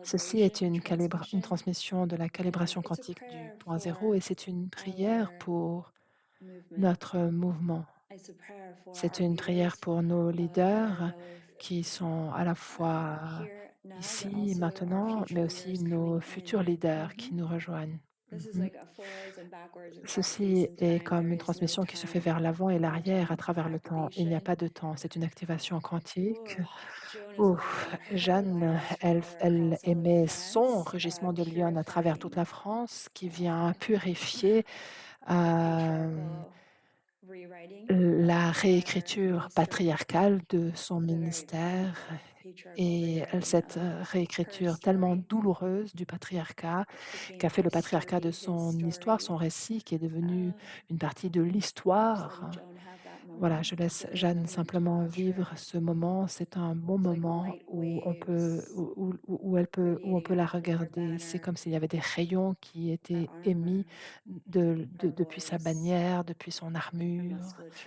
Ceci est une transmission de la calibration quantique du point zéro et c'est une prière pour notre mouvement. C'est une prière pour nos leaders qui sont à la fois ici, maintenant, mais aussi nos futurs leaders qui nous rejoignent. Mmh. Ceci est comme une transmission qui se fait vers l'avant et l'arrière à travers le temps. Il n'y a pas de temps, c'est une activation quantique. Ouf, Jeanne, elle émet son rugissement de lionne à travers toute la France qui vient purifier, hem, la réécriture patriarcale de son ministère et cette, réécriture tellement douloureuse du patriarcat, qu'a fait le patriarcat de son histoire, son récit qui est devenu une partie de l'histoire. Voilà, je laisse Jeanne simplement vivre ce moment. C'est un bon moment où on peut où on peut la regarder. C'est comme s'il y avait des rayons qui étaient émis depuis sa bannière, depuis son armure,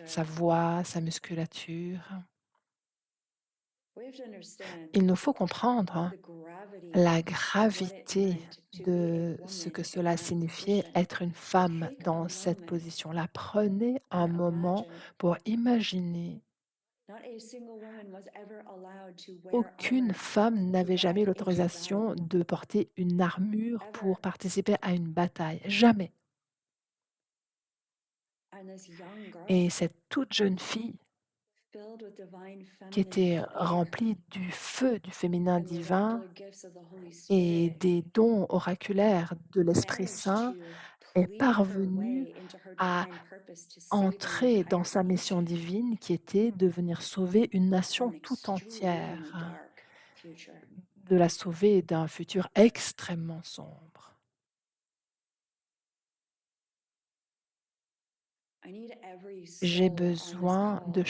sa voix, sa musculature. Il nous faut comprendre la gravité de ce que cela signifiait être une femme dans cette position-là. Prenez un moment pour imaginer. Aucune femme n'avait jamais eu l'autorisation de porter une armure pour participer à une bataille, jamais. Et cette toute jeune fille qui était remplie du feu du féminin divin et des dons oraculaires de l'Esprit Saint est parvenue à entrer dans sa mission divine qui était de venir sauver une nation tout entière, de la sauver d'un futur extrêmement sombre. J'ai besoin de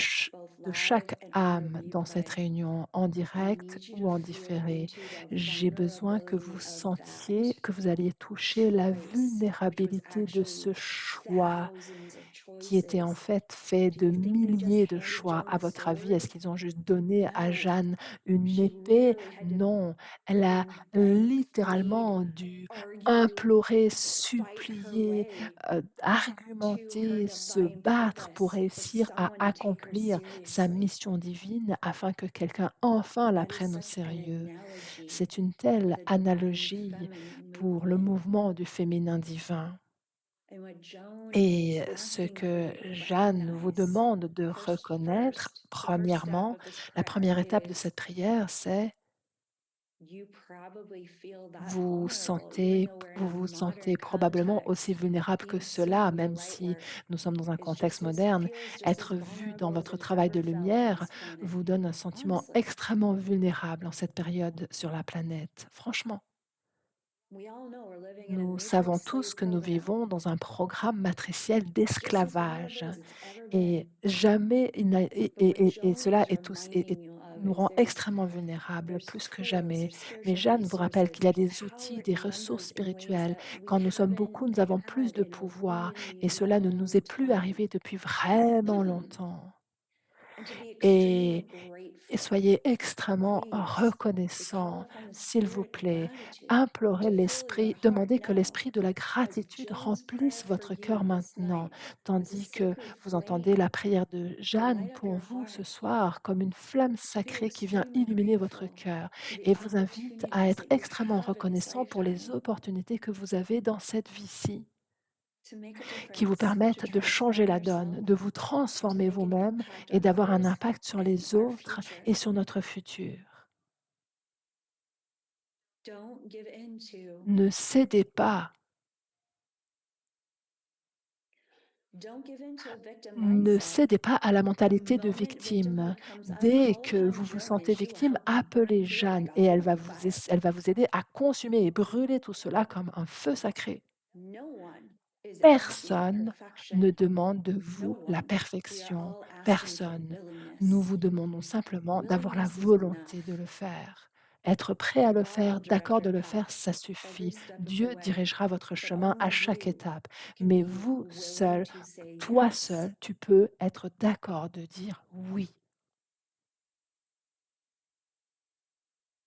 chaque âme dans cette réunion, en direct ou en différé. J'ai besoin que vous sentiez que vous alliez toucher la vulnérabilité de ce choix qui était en fait de milliers de choix. À votre avis, est-ce qu'ils ont juste donné à Jeanne une épée? Non, elle a littéralement dû implorer, supplier, argumenter, se battre pour that réussir à someone would take her accomplir sa seriously. mission divine afin que quelqu'un enfin la That is prenne au such an sérieux. analogy C'est une for telle the divine analogie feminine pour le movement. mouvement du féminin divin. And what Joan is Et ce asking for que you to Jeanne vous recognize demande de reconnaître, the first step premièrement, of this la prayer première étape de is cette prière, c'est you probably feel that vous vulnerable, even sentez though we're in vous a vous modern sentez probablement aussi context. vulnérable que Being cela, seen in the même light si work nous sommes dans un is contexte just as moderne. feels just as Être vu dans vulnerable as votre it's travail ever de felt on lumière this planet. vous donne un sentiment Honestly, extrêmement vulnérable en cette période sur la planète. Franchement, we all know we're living in a nous savons matrix tous slave que nous program. vivons dans un programme matriciel It's just as d'esclavage. vulnerable as it's ever Et been. jamais il n'a But what et Joan cela is est tous reminding you of nous is rend extrêmement vulnérables, there's plus que tools, jamais. there's Mais spiritual Jeanne vous rappelle qu'il y a resources, des outils, power des in ressources numbers in ways spirituelles. that we Quand nous sommes haven't beaucoup, nous avons plus had de in a pouvoir really et cela ne nous long est plus time. arrivé depuis vraiment longtemps. And to be extremely Et et grateful. soyez extrêmement Please, we call reconnaissants, upon the s'il vous spirit of plaît. gratitude Implorez to fill your l'esprit, heart demandez que now, l'esprit de la as gratitude Joan's remplisse prayer for votre cœur you this maintenant, night is a tandis que sacred vous entendez la flame prière de to Jeanne light up pour your vous ce heart, soir comme une flamme to be sacrée qui vient extremely illuminer votre grateful cœur for the et vous invite à opportunities être that you extrêmement have in this reconnaissant pour les lifetime opportunités que vous avez dans cette vie-ci, to make a qui vous difference, to permettent de changer transform la donne, yourself, de vous and to transformer make an vous-même impact et on d'avoir un others impact sur and les our autres future. et sur notre futur. Don't give in to Ne cédez pas. don't give in to a victim Ne mindset. cédez pas à la The mentalité de moment victime. victimhood comes up, Dès call que upon vous vous Joan and sentez she will victime, help you burn appelez through it Jeanne like a et holy fire. elle va vous aider à consumer et brûler tout cela comme un feu sacré. No one is asking for Personne ne perfection. demande de No vous la one. We are perfection. all asking for Personne. Nous willingness. vous demandons simplement d'avoir la Willingness is volonté de enough. le faire. Être prêt à le God faire, will direct d'accord your de le faire, path ça every suffit. step of the Dieu way, dirigera votre but chemin à only chaque you étape. can Mais be vous willing seul, to say toi yes. seul, tu peux être d'accord de dire oui.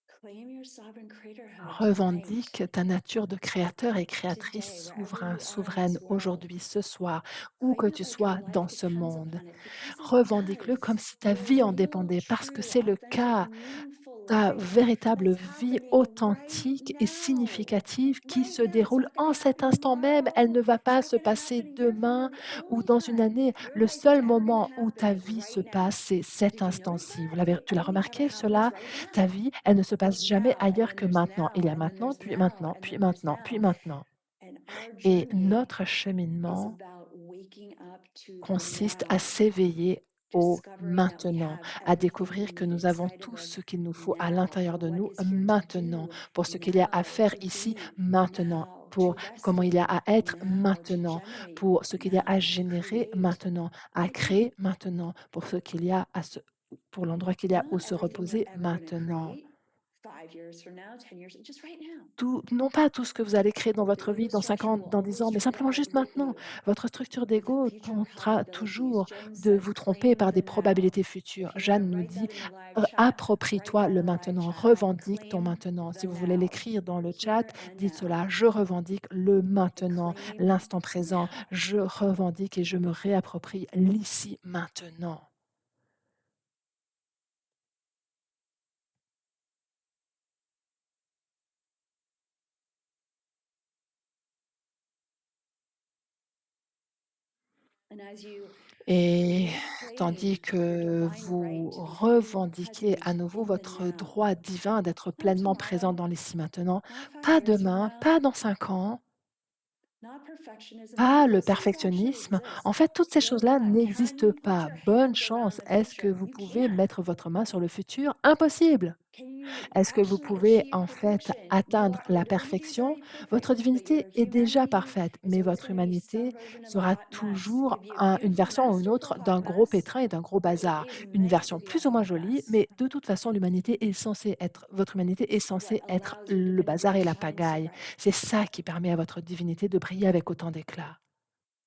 Claim your sovereign creatorhood tonight, Revendique ta nature de créateur et créatrice today, wherever souverain, you are in this souveraine world. aujourd'hui, ce soir, où que Claim it tu like your sois dans life ce depends monde. upon it because it Revendique-le comme does. si ta Your vie en real, dépendait, parce que true, c'est le authentic, cas. meaningful Ta life véritable that's vie happening right authentique et now. significative qui Right se now. It's déroule not going en to cet happen instant même. Elle tomorrow. ne va It's pas not se going to passer happen a year from now. demain The ou only dans une time année. your Le life is seul ever going to moment où happen ta is vie se right passe, now. c'est cet Did you notice instant-ci. that? It Tu l'as only ever remarqué, happens cela? right Ta now. vie, elle ne se There's passe jamais now, and ailleurs then que there's maintenant. Il y now, a and then maintenant, there's puis now, maintenant, and puis then there's maintenant, puis now. maintenant. And our Et journey notre is cheminement about waking up to the consiste à now, s'éveiller au discovering that we maintenant, have à everything we découvrir que need nous avons inside of tout us ce qu'il nous faut à now l'intérieur for de what nous is here to maintenant, do pour ce qu'il y a à now, faire to ici be maintenant, now, pour to comment il y a resonate à être now, to maintenant, generate pour ce qu'il y a à now, to générer create maintenant, à right now. créer maintenant, pour ce qu'il y a pour l'endroit qu'il y a où Not se everything you're reposer ever going to maintenant. create 5 years from now, 10 years, just right now. Tout, non pas tout ce que vous allez créer dans The votre ego vie dans structure 50, will dans 10 always ans, mais try to simplement juste outwit maintenant. you Votre structure with the d'ego future tentera probabilities. toujours Joan de said, vous tromper claim par the des now. probabilités futures. If you want to Jeanne nous write dit, that in the live chat, write approprie-toi that le in the live maintenant, chat. I revendique ton claim maintenant. Si the vous voulez now, l'écrire dans le chat, here and dites now. cela, je revendique le I maintenant, claim l'instant présent. now. Je revendique et je me réapproprie l'ici maintenant. And as you Et reclaim tandis your que divine right vous to be fully revendiquez à present nouveau in the votre now, droit divin d'être not pleinement présent tomorrow, dans l'ici maintenant, not five pas years from demain, now, pas dans 5 ans, not perfectionism. None pas of le those things actually perfectionnisme. En exist. fait, toutes ces Good choses-là luck. Can n'existent you put pas. your Bonne hands around chance. the Est-ce que future? vous You pouvez can't. mettre votre main sur le futur? Impossible. Can you Est-ce que vous actually pouvez achieve en fait perfection? atteindre Your la divinity is perfection? already Votre perfect, but divinité your est déjà humanity parfaite, is mais always votre going to be some humanité version of a sera hot mess. It toujours could be a une beautiful, version ou une autre masterful d'un hot gros mess, pétrin et d'un gros but it bazar. is Une meant to version be a plus ou moins hot jolie, mess. mais de toute façon, votre humanité est What censée être allows your le divinity bazar to et la shine so pagaille. bright C'est ça qui permet à votre divinité de briller avec autant d'éclat.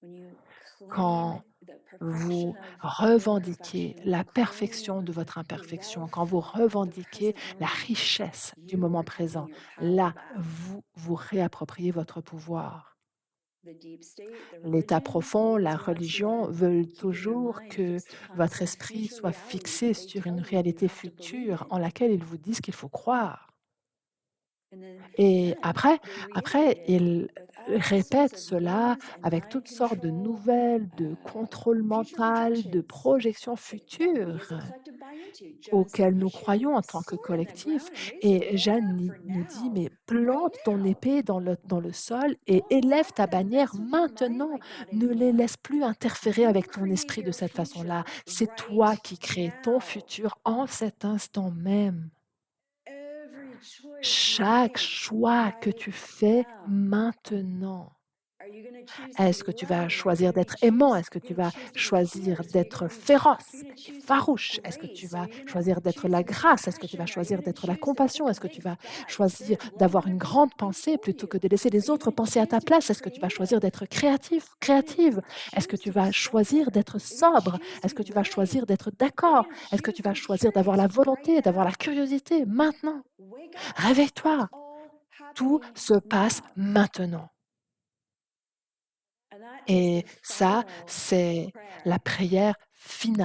when you claim Quand the perfection vous of your revendiquez imperfection, when you la claim perfection de votre the imperfection, wealth quand vous of the revendiquez present la moment. richesse du You moment are taking présent, your power là, back. vous vous réappropriez votre pouvoir. the deep state, the L'état religion, profond, la these wants to religion veulent keep your toujours mind que fixed upon votre some esprit future soit reality that fixé they sur une tell you you réalité have to believe future in. en laquelle ils vous disent qu'il faut croire. And Et then après, they après, reiterate it ils with all sorts répètent of cela no's and avec mind toutes sortes de control, nouvelles, de contrôle future mental, de projections projections that we futures as a collective buy into. Jones auxquelles nous push your croyons en tant que sword in the collectif. ground and raise your Et banner Jeanne for nous dit, now, mais right plante ton now. épée dans le sol et Don't élève let ta them bannière mess with your mind maintenant. like that Ne les anymore. laisse plus interférer You avec ton create esprit de your cette façon-là. future C'est right toi qui crée ton now. futur en cet instant même. Every choice you Chaque make choix que right tu fais now. maintenant. Are you going to choose to be Est-ce que tu vas loving? Are you choisir going to d'être aimant? Est-ce que you're tu going to vas choose to be choisir fierce? Are you d'être going to féroce you're going to et choose to be farouche? Est-ce que tu grace? Are vas you going to choisir d'être choose la the grâce? Est-ce que tu vas compassion? Are you choisir going to d'être la choose to compassion? take a Est-ce que tu big vas fat choisir good load d'avoir of une it all grande pensée before plutôt you? que de laisser Are les you autres going to penser à choose ta to be place? Est-ce que tu vas choisir creative? d'être créatif, Are you going to créative? Est-ce que choose tu to be vas choisir sober? d'être Are you going to sobre? choose to Est-ce be que tu vas choisir willing? d'être Are you d'accord? going to Est-ce que choose tu to vas be choisir d'avoir curious la right volonté, d'avoir la now? curiosité maintenant? Wake up. It's Réveille-toi. all Tout happening se passe now. maintenant. And that is Et the ça, final c'est la prayer prière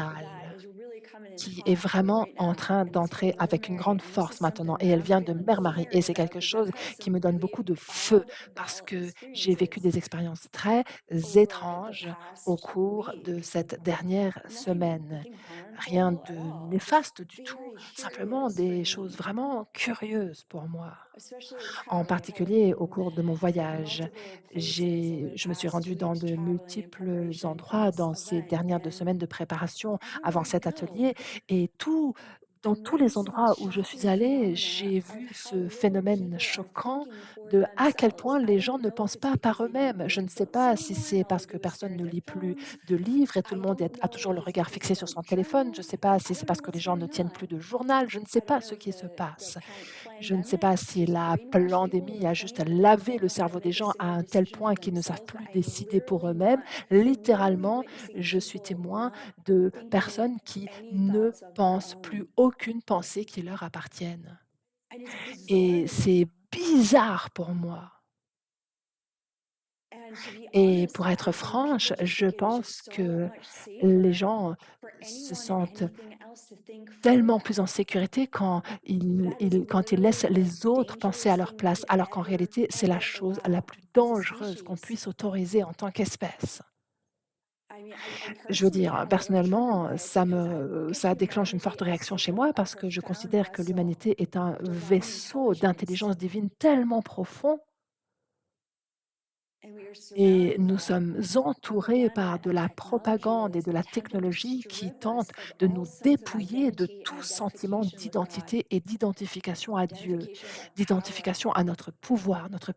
that finale is really coming in qui est hot for vraiment right en now. train And it's d'entrer from Mother avec une Mary. grande And this force is maintenant something et that elle I'm vient de feeling Mère Marie et flaring c'est about quelque because I've chose had qui me some donne really beaucoup de feu odd parce ball que j'ai vécu experiences des expériences très over the étranges au past cours de week. cette dernière Nothing, semaine. nothing Rien harmful at de all, just néfaste du tout, very simplement curious for des choses me, vraiment curieuses pour moi. especially En traveling. I've particulier au been cours de mon in voyage, multiple places over the je me suis past rendue two dans weeks de traveling in multiples preparation for endroits this dans ces event. dernières 2 And semaines de préparation avant everywhere I cet go, atelier et dans I'm tous les witnessing the endroits où je suis shocking allée, phenomena j'ai of vu how ce little phénomène people are choquant thinking for de à quel themselves. point I les gens don't ne know if pensent it's pas par because they don't eux-mêmes. read Je ne sais books pas si anymore c'est and all parce they que do is personne stare at ne their lit plus phones. de livres et tout I le monde don't a know toujours if le it's regard because fixé they sur don't son téléphone. Je ne journal. sais pas si I c'est don't know parce que what's les gens ne going tiennent on. plus de journal. Je ne sais I don't pas know ce if qui se the passe. Je ne sais pas pandemic si has la brainwashed people pandémie into a juste thinking that they lavé don't le know how to cerveau des make a gens à sound un tel decision point for qu'ils ne savent themselves, but plus I décider pour eux-mêmes. am literally Littéralement, witnessing je suis people témoin not de thinking personnes qui any ne thoughts of their pensent plus own. aucune pensée qui leur appartienne. And it's bizarre Et to c'est me. bizarre pour moi. And to be Et honest, pour être I think franche, people just je think it is just pense so que much les safer gens for se anyone and sentent anything else to think for tellement plus en them. sécurité That is quand ils laissent literally the most les autres penser à dangerous leur thing we place, could alors qu'en ever, réalité, c'est la ever chose la allow plus as a dangereuse qu'on species. puisse autoriser en tant qu'espèce. I mean, I Je veux personally dire, get a little triggered personnellement, by it because I look at ça déclenche une humanity forte as réaction such chez moi a parce que je profound considère que vessel l'humanité est un of divine vaisseau intelligence. d'intelligence divine tellement profond And we are et surrounded nous by sommes entourés propaganda par de and la technology that propagande et is de la attempting to technologie qui strip us tentent of de all nous sense of dépouiller de identity and tout sentiment identification with God, d'identité et d'identification à Dieu, identification with our power. d'identification à notre pouvoir, notre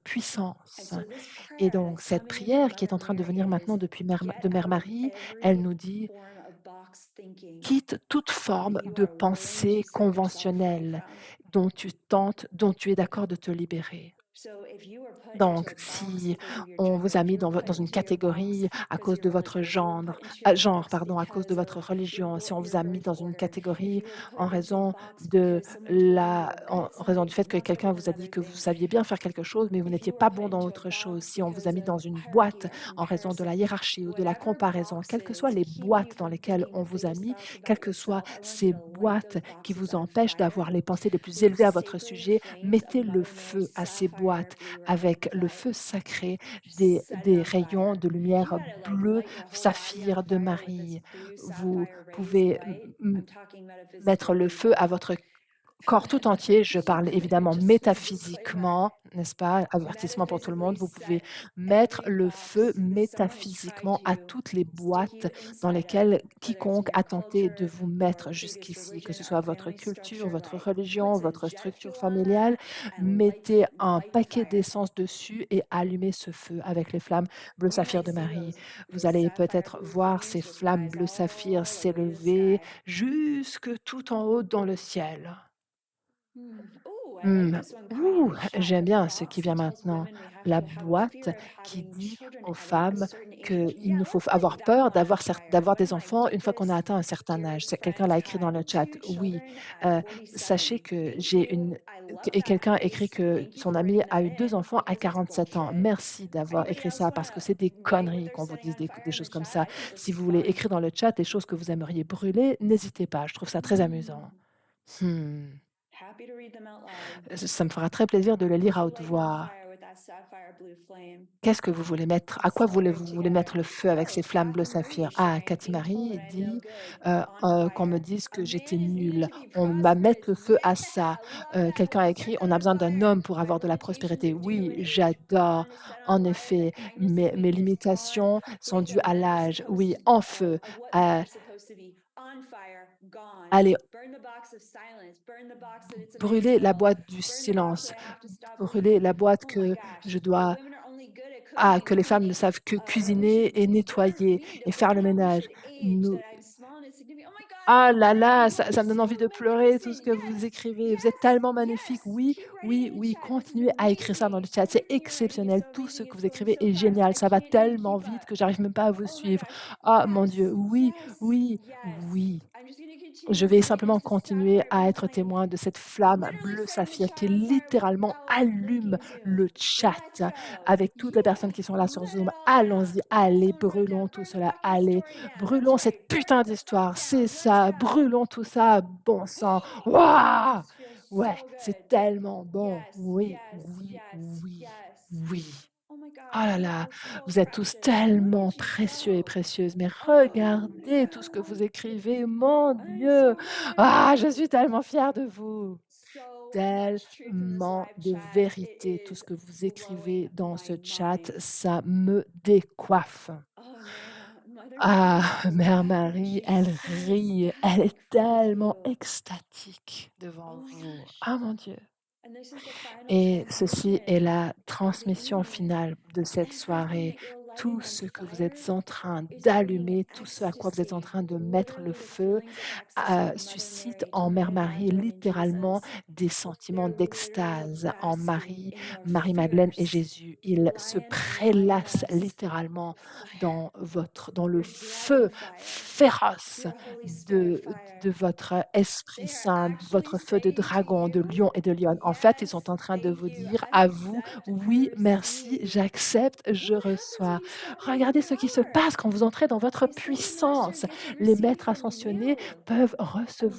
And puissance. so this Et prayer donc that's cette coming in from prière qui est Mother en train de Mary venir maintenant is depuis get de Mère out of Marie, elle every nous dit: form of box thinking. «Quitte toute forme If you de are willing to pensée set yourself free conventionnelle from. dont tu es d'accord de te libérer». So if you are put into Donc, a box si because of your on vous gender, a if mis you're put dans une into your box catégorie à because cause you're de a votre virgin, if you were put gendre, into your genre, box pardon, à cause de because votre of religion, si on your vous a mis birth dans une order, if catégorie you were put into a box de because someone told you you were good en at raison du something fait but que not good quelqu'un at vous a dit another que vous thing, saviez bien faire quelque chose, mais vous if n'étiez you were pas put bon dans into a autre chose, box si on vous because a mis dans of une boîte hierarchy and en raison de la comparison, hiérarchie ou de la whatever comparaison, quelles que soient boxes les keep you boîtes dans from lesquelles thinking on the vous a biggest mis, thoughts about quelles que soient yourself, I want you ces to light boîtes those qui boxes vous on empêchent fire d'avoir les pensées les plus with the élevées à votre sacred sujet, flames of mettez le Mother feu Mary's à ces sapphire boîtes blue avec radiant le flame. feu sacré Just set it des on rayons fire. de If you lumière had to like bleue light your whole body on saphir de fire with its Marie. blue Vous sapphire rays pouvez bright, I'm talking mettre le metaphysically, feu à votre corps tout entier. Je parle évidemment just physically, but métaphysiquement, n'est-ce pas? Avertissement pour tout le monde. metaphysically Vous pouvez set mettre every le feu box that someone has tried métaphysiquement à to toutes les stick boîtes you dans inside of, lesquelles whether it's in quiconque your a tenté de culture vous or mettre previous jusqu'ici, que religion ce or soit votre family culture, structure, votre like religion, puts a votre jet structure fuel on that familiale. and Mettez light the paquet fire. d'essence dessus et allumez ce feu avec les flammes bleu You saphir might de see Marie. Vous those allez sapphire peut-être blue voir ces flames just flammes rise bleu saphir all the way to the s'élever sky. jusque tout en haut dans le ciel. Hmm. way, Mmh. this one kinda Ouh! like shot J'aime the bien ce qui box vient that tells maintenant. women they have La to have a boîte fear of qui having dit children aux at a femmes certain age. qu'il Yeah, ne faut let's avoir like peur down on d'avoir fire. des I'm like, enfants une fois qu'on a this atteint un certain âge. dear C'est quelqu'un friend l'a écrit dans le had chat. 2 Oui, children at heu, 47. sachez que Thank j'ai you. une I q love et that quelqu'un a écrit advice. que Thank you son for ami bringing a that eu 2 in enfants à because it's 47 ans. bullshit. Merci d'avoir Anybody écrit else ça parce que c'est wanna des write what conneries they're quand vous setting dites on des fire in the choses comme chat? ça. I think this Si is vous voulez fun. écrire dans le chat des choses que vous aimeriez brûler, n'hésitez pas, je trouve ça très amusant. Mm. Mmh. Happy to read them out loud. Ça me fera très plaisir de le lire à What's you haute lighting on voix. fire with that sapphire blue flame? Qu'est-ce que vous voulez mettre? À quoi Celebrate voulez-vous mettre together. le feu avec ces Oh, flammes bleu Catherine saphir? Marie Ah, sharing Cathy being told Marie that I'm no dit, good on qu'on me fire. dise A que j'étais man is needed nulle. to be On va mettre prosperous. le feu à ça. Yeah, love that. Quelqu'un a Let's set écrit: «On that a on besoin d'un fire. homme pour My avoir de la limitations prospérité». are due to Oui, age. j'adore. Gone is set on En fire. The effet, kindness of mes weakness gone. limitations sont Ways dues of à men are l'âge. supposed Oui, to en feu. of what men Heu, are supposed to be on fire, gone. allez, Burn the box of silence. Burn the box that it's a man's brûler la fault. boîte du Burn the box silence. that I have to stop Brûler la breathing. boîte Oh my que gosh, je that dois women are only good at cooking ah, and que les femmes ne cleaning, savent que that we should cuisiner et burn. nettoyer We need to et faire burn le how we ménage. should age, Nous that I'm small and insignificant. Oh my God, Ah I'm là burning. là, You are ça me donne so envie de pleurer tout ce magnificent. que vous Yes, écrivez. Vous êtes yes, tellement magnifique. yes. Oui, Keep writing oui, in the oui, chat. This is continuez à écrire ça dans le amazing. chat. C'est Everything you're writing is exceptionnel. so Tout ce amazing. que It's vous going écrivez so est fast. génial. I Ça va can't even tellement keep vite up. que j'arrive même pas à vous Oh my suivre. gosh. Ah mon Dieu, Yes, oui, yes, oui, yes. oui. I'm just going to Je continue vais to witness simplement the continuer sapphire à blue être flame témoin de cette flamme literally bleu setting the saphir qui chat on fire littéralement without allume blinking too. le chat. Let's go. Avec toutes les personnes Yeah, qui sont là sur let it Zoom, all allons-y, out. Yes, allez, someone wrote brûlons down, tout burn the cela, fucking allez, story down. That's brûlons cette right. Burn putain it the fuck d'histoire, c'est down. Let's ça, go. brûlons tout ça, bon sang. Oh, Waouh! this feels Ouais, so c'est good. tellement bon. Yes, Oui, yes, oui, yes, oui, yes. oui. Oh my Oh gosh, là you là, are so vous êtes tous precious. Look tellement at you précieux et go. précieuses, mais Oh regardez tout ce que yeah. vous écrivez, mon I'm Dieu! so Ah, je suis happy. tellement fière de vous! So much truth in this Tellement live de chat. It vérité, tout ce is que vous blowing écrivez dans my ce chat, mind. ça me décoiffe. Oh man, Mother Mary Ah, just Mère laughed. Marie, She's elle so rit, elle est ecstatic for tellement you. extatique devant Oh my vous. gosh. Ah mon Dieu! And this is the final Et ceci est transmission la of the transmission evening. finale de cette Everything soirée. that you're Tout lighting on ce que vous fire êtes en train is bringing d'allumer, tout ce à quoi vous êtes en ecstasy, train de mettre le literally the feu, feelings of ecstasy of Mother suscite Mary to en Mère my Marie Magdalene and littéralement Jesus. des sentiments They're literally d'extase en basking Marie, in your Marie-Madeleine et fierce Jésus. Ils se prélassent lioness littéralement fire, dans le your dragon feu fire, féroce your Holy Spirit de, fire. de votre Esprit They are Saint, actually votre feu de saying to dragon, de you, lion et de lionne. En fait, ils sont yes, en train de thank vous you. dire I à vous, accept, I oui, merci, receive. j'accepte, je What happens when reçois. you step in your Regardez ce qui se power? passe quand vous entrez dans votre A slave master puissance. gets to Les receive maîtres from ascensionnés you. peuvent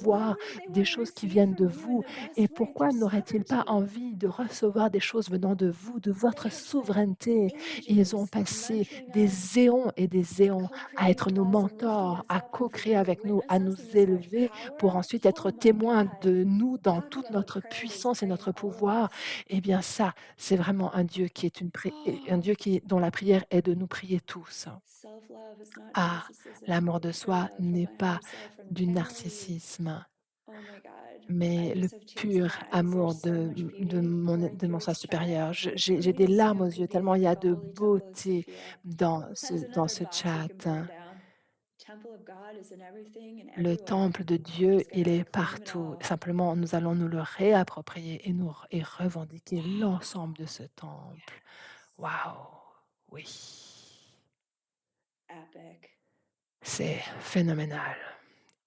And recevoir why wouldn't they des want to choses qui receive viennent de from you in vous. the Et best way pourquoi through n'auraient-ils pas sovereignty? envie de recevoir des choses venant de vous, de They votre have spent souveraineté? Ils ont ages passé nurturing us, des éons et des éons co à creating être with nos us, and lifting mentors, us à up. And for co-créer them to avec nous, à witness nous us in this life élever pour power, ensuite être oh my témoins God. de nous dans Talk toute about what notre prayer is puissance et praying to notre all of pouvoir. us. Eh bien ça, c'est vraiment un Dieu qui est un Oh, Dieu dont la prière est de nous prier tous. self love is not Ah, narcissism. l'amour de Pure soi love from n'est my higher pas self from du Kennelie. narcissisme, Oh my God. I mais le just have tears in pur my eyes. amour There's so much beauty pouring de through mon soi this chat. supérieur. J'ai des Please larmes aux come yeux be tellement il y a like a de holy temple of beauté Sophia. That's dans another ce box you chat. can burn down. Temple of God is in everything and Le everywhere. temple de We're Dieu, just il gonna est reclaim it partout. all. Simplement, nous allons nous le réapproprier et revendiquer Wow. l'ensemble de ce temple. Yes. Waouh! Oui, Epic. c'est phénoménal,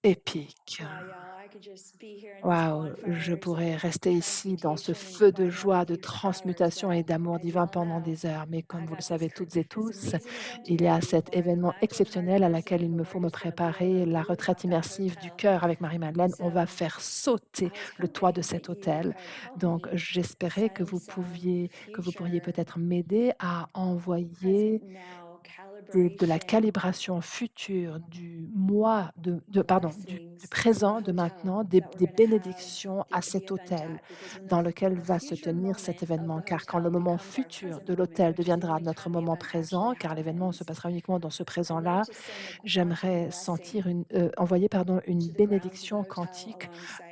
épique. Wow, y'all, I could just be here in this Waouh, je bonfire pourrais of rester ici dans ce transmutation and feu de fighting off a joie, de few towers, transmutation et but d'amour as divin y'all pendant know, des heures. Mais comme I vous le got this savez toutes et this tous, amazing event to il y get a ready cet for in événement Magdalene Heart exceptionnel à laquelle Music, il where me faut we're me just gonna blow the préparer, la roof retraite off that immersive du hotel. cœur avec Marie-Madeleine. On va So faire sauter I was le toit hoping de that cet you hôtel. could help Donc, me j'espérais send some que vous pourriez future peut-être m'aider à present envoyer now de la calibration calibration future du mois pardon, du blessings to the présent, de hotel maintenant, that we're des going to have bénédictions à the cet event hôtel at, because when dans lequel the va se future tenir cet moment of événement. the Car quand le hotel moment becomes our futur present de moment, l'hôtel which is the deviendra only notre time the moment event actually présent, car l'événement se happens, passera uniquement dans ce I'd like présent-là, to send a quantum j'aimerais blessing envoyer pardon, une to the grounds of the bénédiction hotel quantique alongside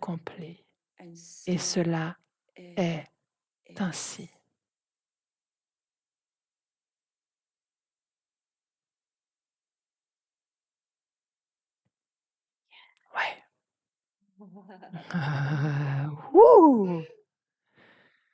accompli and et so cela it est ainsi. is. Ouais. Ouh!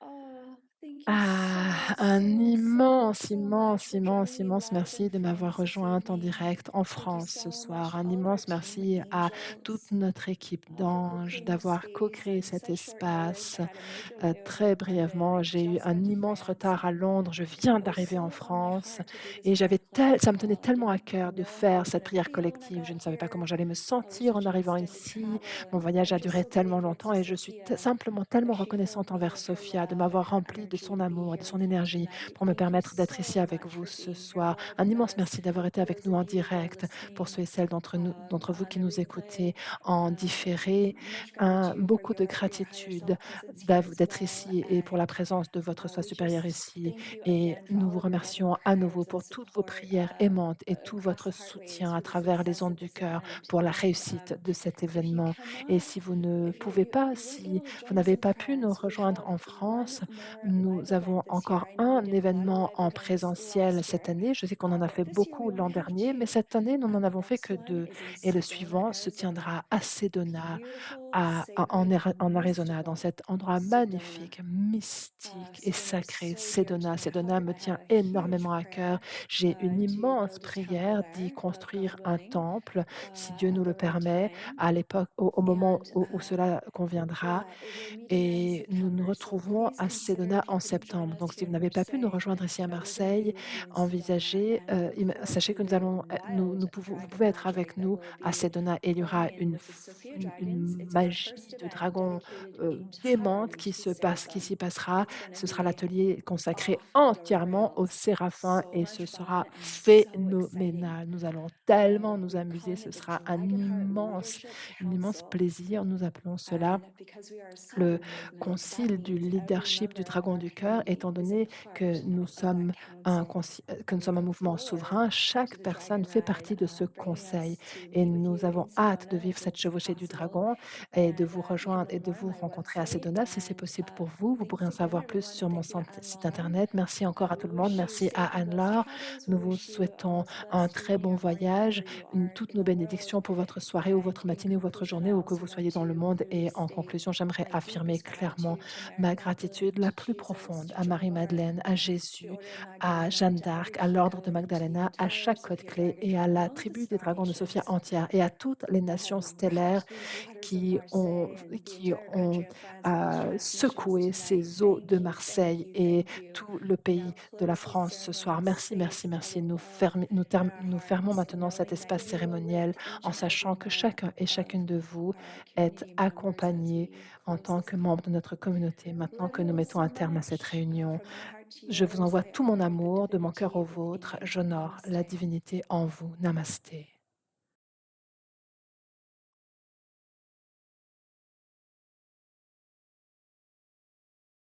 Oh, thank you Ah, so Un so, so, immense, so much immense, for immense, giving me immense merci lessons de from m'avoir Mrs. rejointe en Whitney. direct en Thank you France ce so soir. much, Un all of our immense team of merci à toute angels, notre équipe for d'anges co-creating this d'avoir space co-créé in cet such short notice. I espace. had a major Très layover Monday. brièvement, I j'ai eu just un got to immense France, retard à and Londres. Je viens it was d'arriver en so on my France heart to do this et platform. ça me tenait I tellement à didn't cœur de know how I faire was cette gonna prière feel when I collective. Je got ne savais pas comment here. j'allais me I was sentir en just arrivant starting to ici. travel, Mon and voyage I'm a just duré so tellement grateful longtemps to et je suis Sophia simplement that tellement she pulled reconnaissante me envers with her Sophia de love and m'avoir her remplie de son energy to be amour et de here son with me énergie tonight. pour me Thank you permettre d'être so ici avec much vous for ce being here, soir. all Un of immense us. merci d'avoir été For avec those nous of en you who are direct. Pour listening ceux et celles d'entre vous on qui the nous écoutez replay, en différé, much gratitude for beaucoup de your higher gratitude self presence here as d'être well. ici et pour la And présence de votre soi we supérieur just ici. thank you Et again for nous all vous of your loving remercions à nouveau prayers and pour toutes vos support prières aimantes et tout across votre the soutien heartwaves à for the travers les success ondes of du this cœur event. pour la And réussite de cet if you événement. Et cannot, si vous ne if pouvez you pas, you weren't si able to vous join us n'avez in pas pu nous France, we rejoindre have en one France, more nous live avons event this year. encore I know we un did a lot of événement live en events présentiel last cette year, année. Je sais qu'on en a but fait this year we beaucoup l'an only have dernier, mais two. cette année, nous n'en The avons fait next que one 2. is in Et le Sedona, suivant se Arizona. tiendra à Sedona, Beautiful, sacred, En Arizona, dans mystical cet endroit Sedona. magnifique, mystique et Sedona is sacré, so dear to Sedona. my Sedona heart. me I have tient a énormément huge à cœur. prayer J'ai une to immense build a temple prière d'y there, construire God un willing, temple, si Dieu nous at le the right permet, time. à l'époque, au moment And où cela conviendra. yeah, we're meeting in Et nous nous September. So retrouvons please à consider Sedona if you en couldn't join septembre. us Donc, si here vous in n'avez pas pu nous Marseille, rejoindre ici à that we're going to be Marseille, with you in Sedona. envisagez, And we look forward sachez to que the nous wild vous dragon pouvez être magic avec that nous we'll à be Sedona et il y playing aura in with the Sophia Dragons. une It's our magie first de event dragons dedicated démente entirely to qui Seraphim. s'y passera. It's going to Ce sera be l'atelier consacré off the entièrement aux rails. séraphins So et ce much fun sera and so exciting. phénoménal. Nous allons tellement nous We're amuser. calling Ce it the sera Dragonheart Leadership un immense Council. plaisir. Nous appelons cela And because we are a le sovereign movement, that concile du means every leadership du member of dragon our du cœur, community étant is a donné que part of that council. que nous And we sommes un look mouvement forward souverain, to chaque the personne Dragon fait Ride partie de ce bringing conseil us to et meet with nous you avons in hâte de Sedona vivre if cette it's chevauchée du possible. dragon et de And vous you can rejoindre et learn de more on vous my rencontrer à website. Sedona si c'est And possible pour vous. Vous pourrez thanks en again, savoir plus everyone. sur mon Thank you to site Anne-Laure. internet. Merci encore à tout We le monde. wish you Merci à safe and blessed Anne-Laure. travels. We Nous vous wish you souhaitons all the un best très in bon your heart, voyage, wherever you are toutes in nos the world. bénédictions pour votre soirée ou And votre in matinée ou votre conclusion, journée, I où que also vous want soyez dans le to monde. clearly Et en state conclusion, j'aimerais my affirmer deepest clairement gratitude to Mary ma Magdalene, gratitude la to plus Jesus, profonde to à Jehovah, Marie-Madeleine, à the Jésus, Order of à Magdalena, Jeanne to every d'Arc, à l'Ordre de dragon, to the Magdalena, à entire chaque code Sophia clé Dragon et à tribe, and la all of the tribu des star dragons de Sophia nations entière et à toutes les that have nations stellaires washed these waters of Marseille and the qui entire ont country of France and these Dragons nations secoué tonight. ces eaux de Thank Marseille you, et thank you. tout le We now pays de la close this France ce soir. ceremonial Merci, space merci, merci. with love in our Nous fermons hearts, maintenant cet knowing that espace you will cérémoniel lift each en and every sachant que one chacun et of chacune de vous our est community members as accompagné we en close tant this que membre call. de notre communauté. Maintenant Love que you nous all mettons so un terme à cette much. réunion, From my heart to je vous yours, envoie I tout mon honor the amour de mon cœur divinity au within vôtre. you. J'honore la Namaste. divinité en vous. Namasté.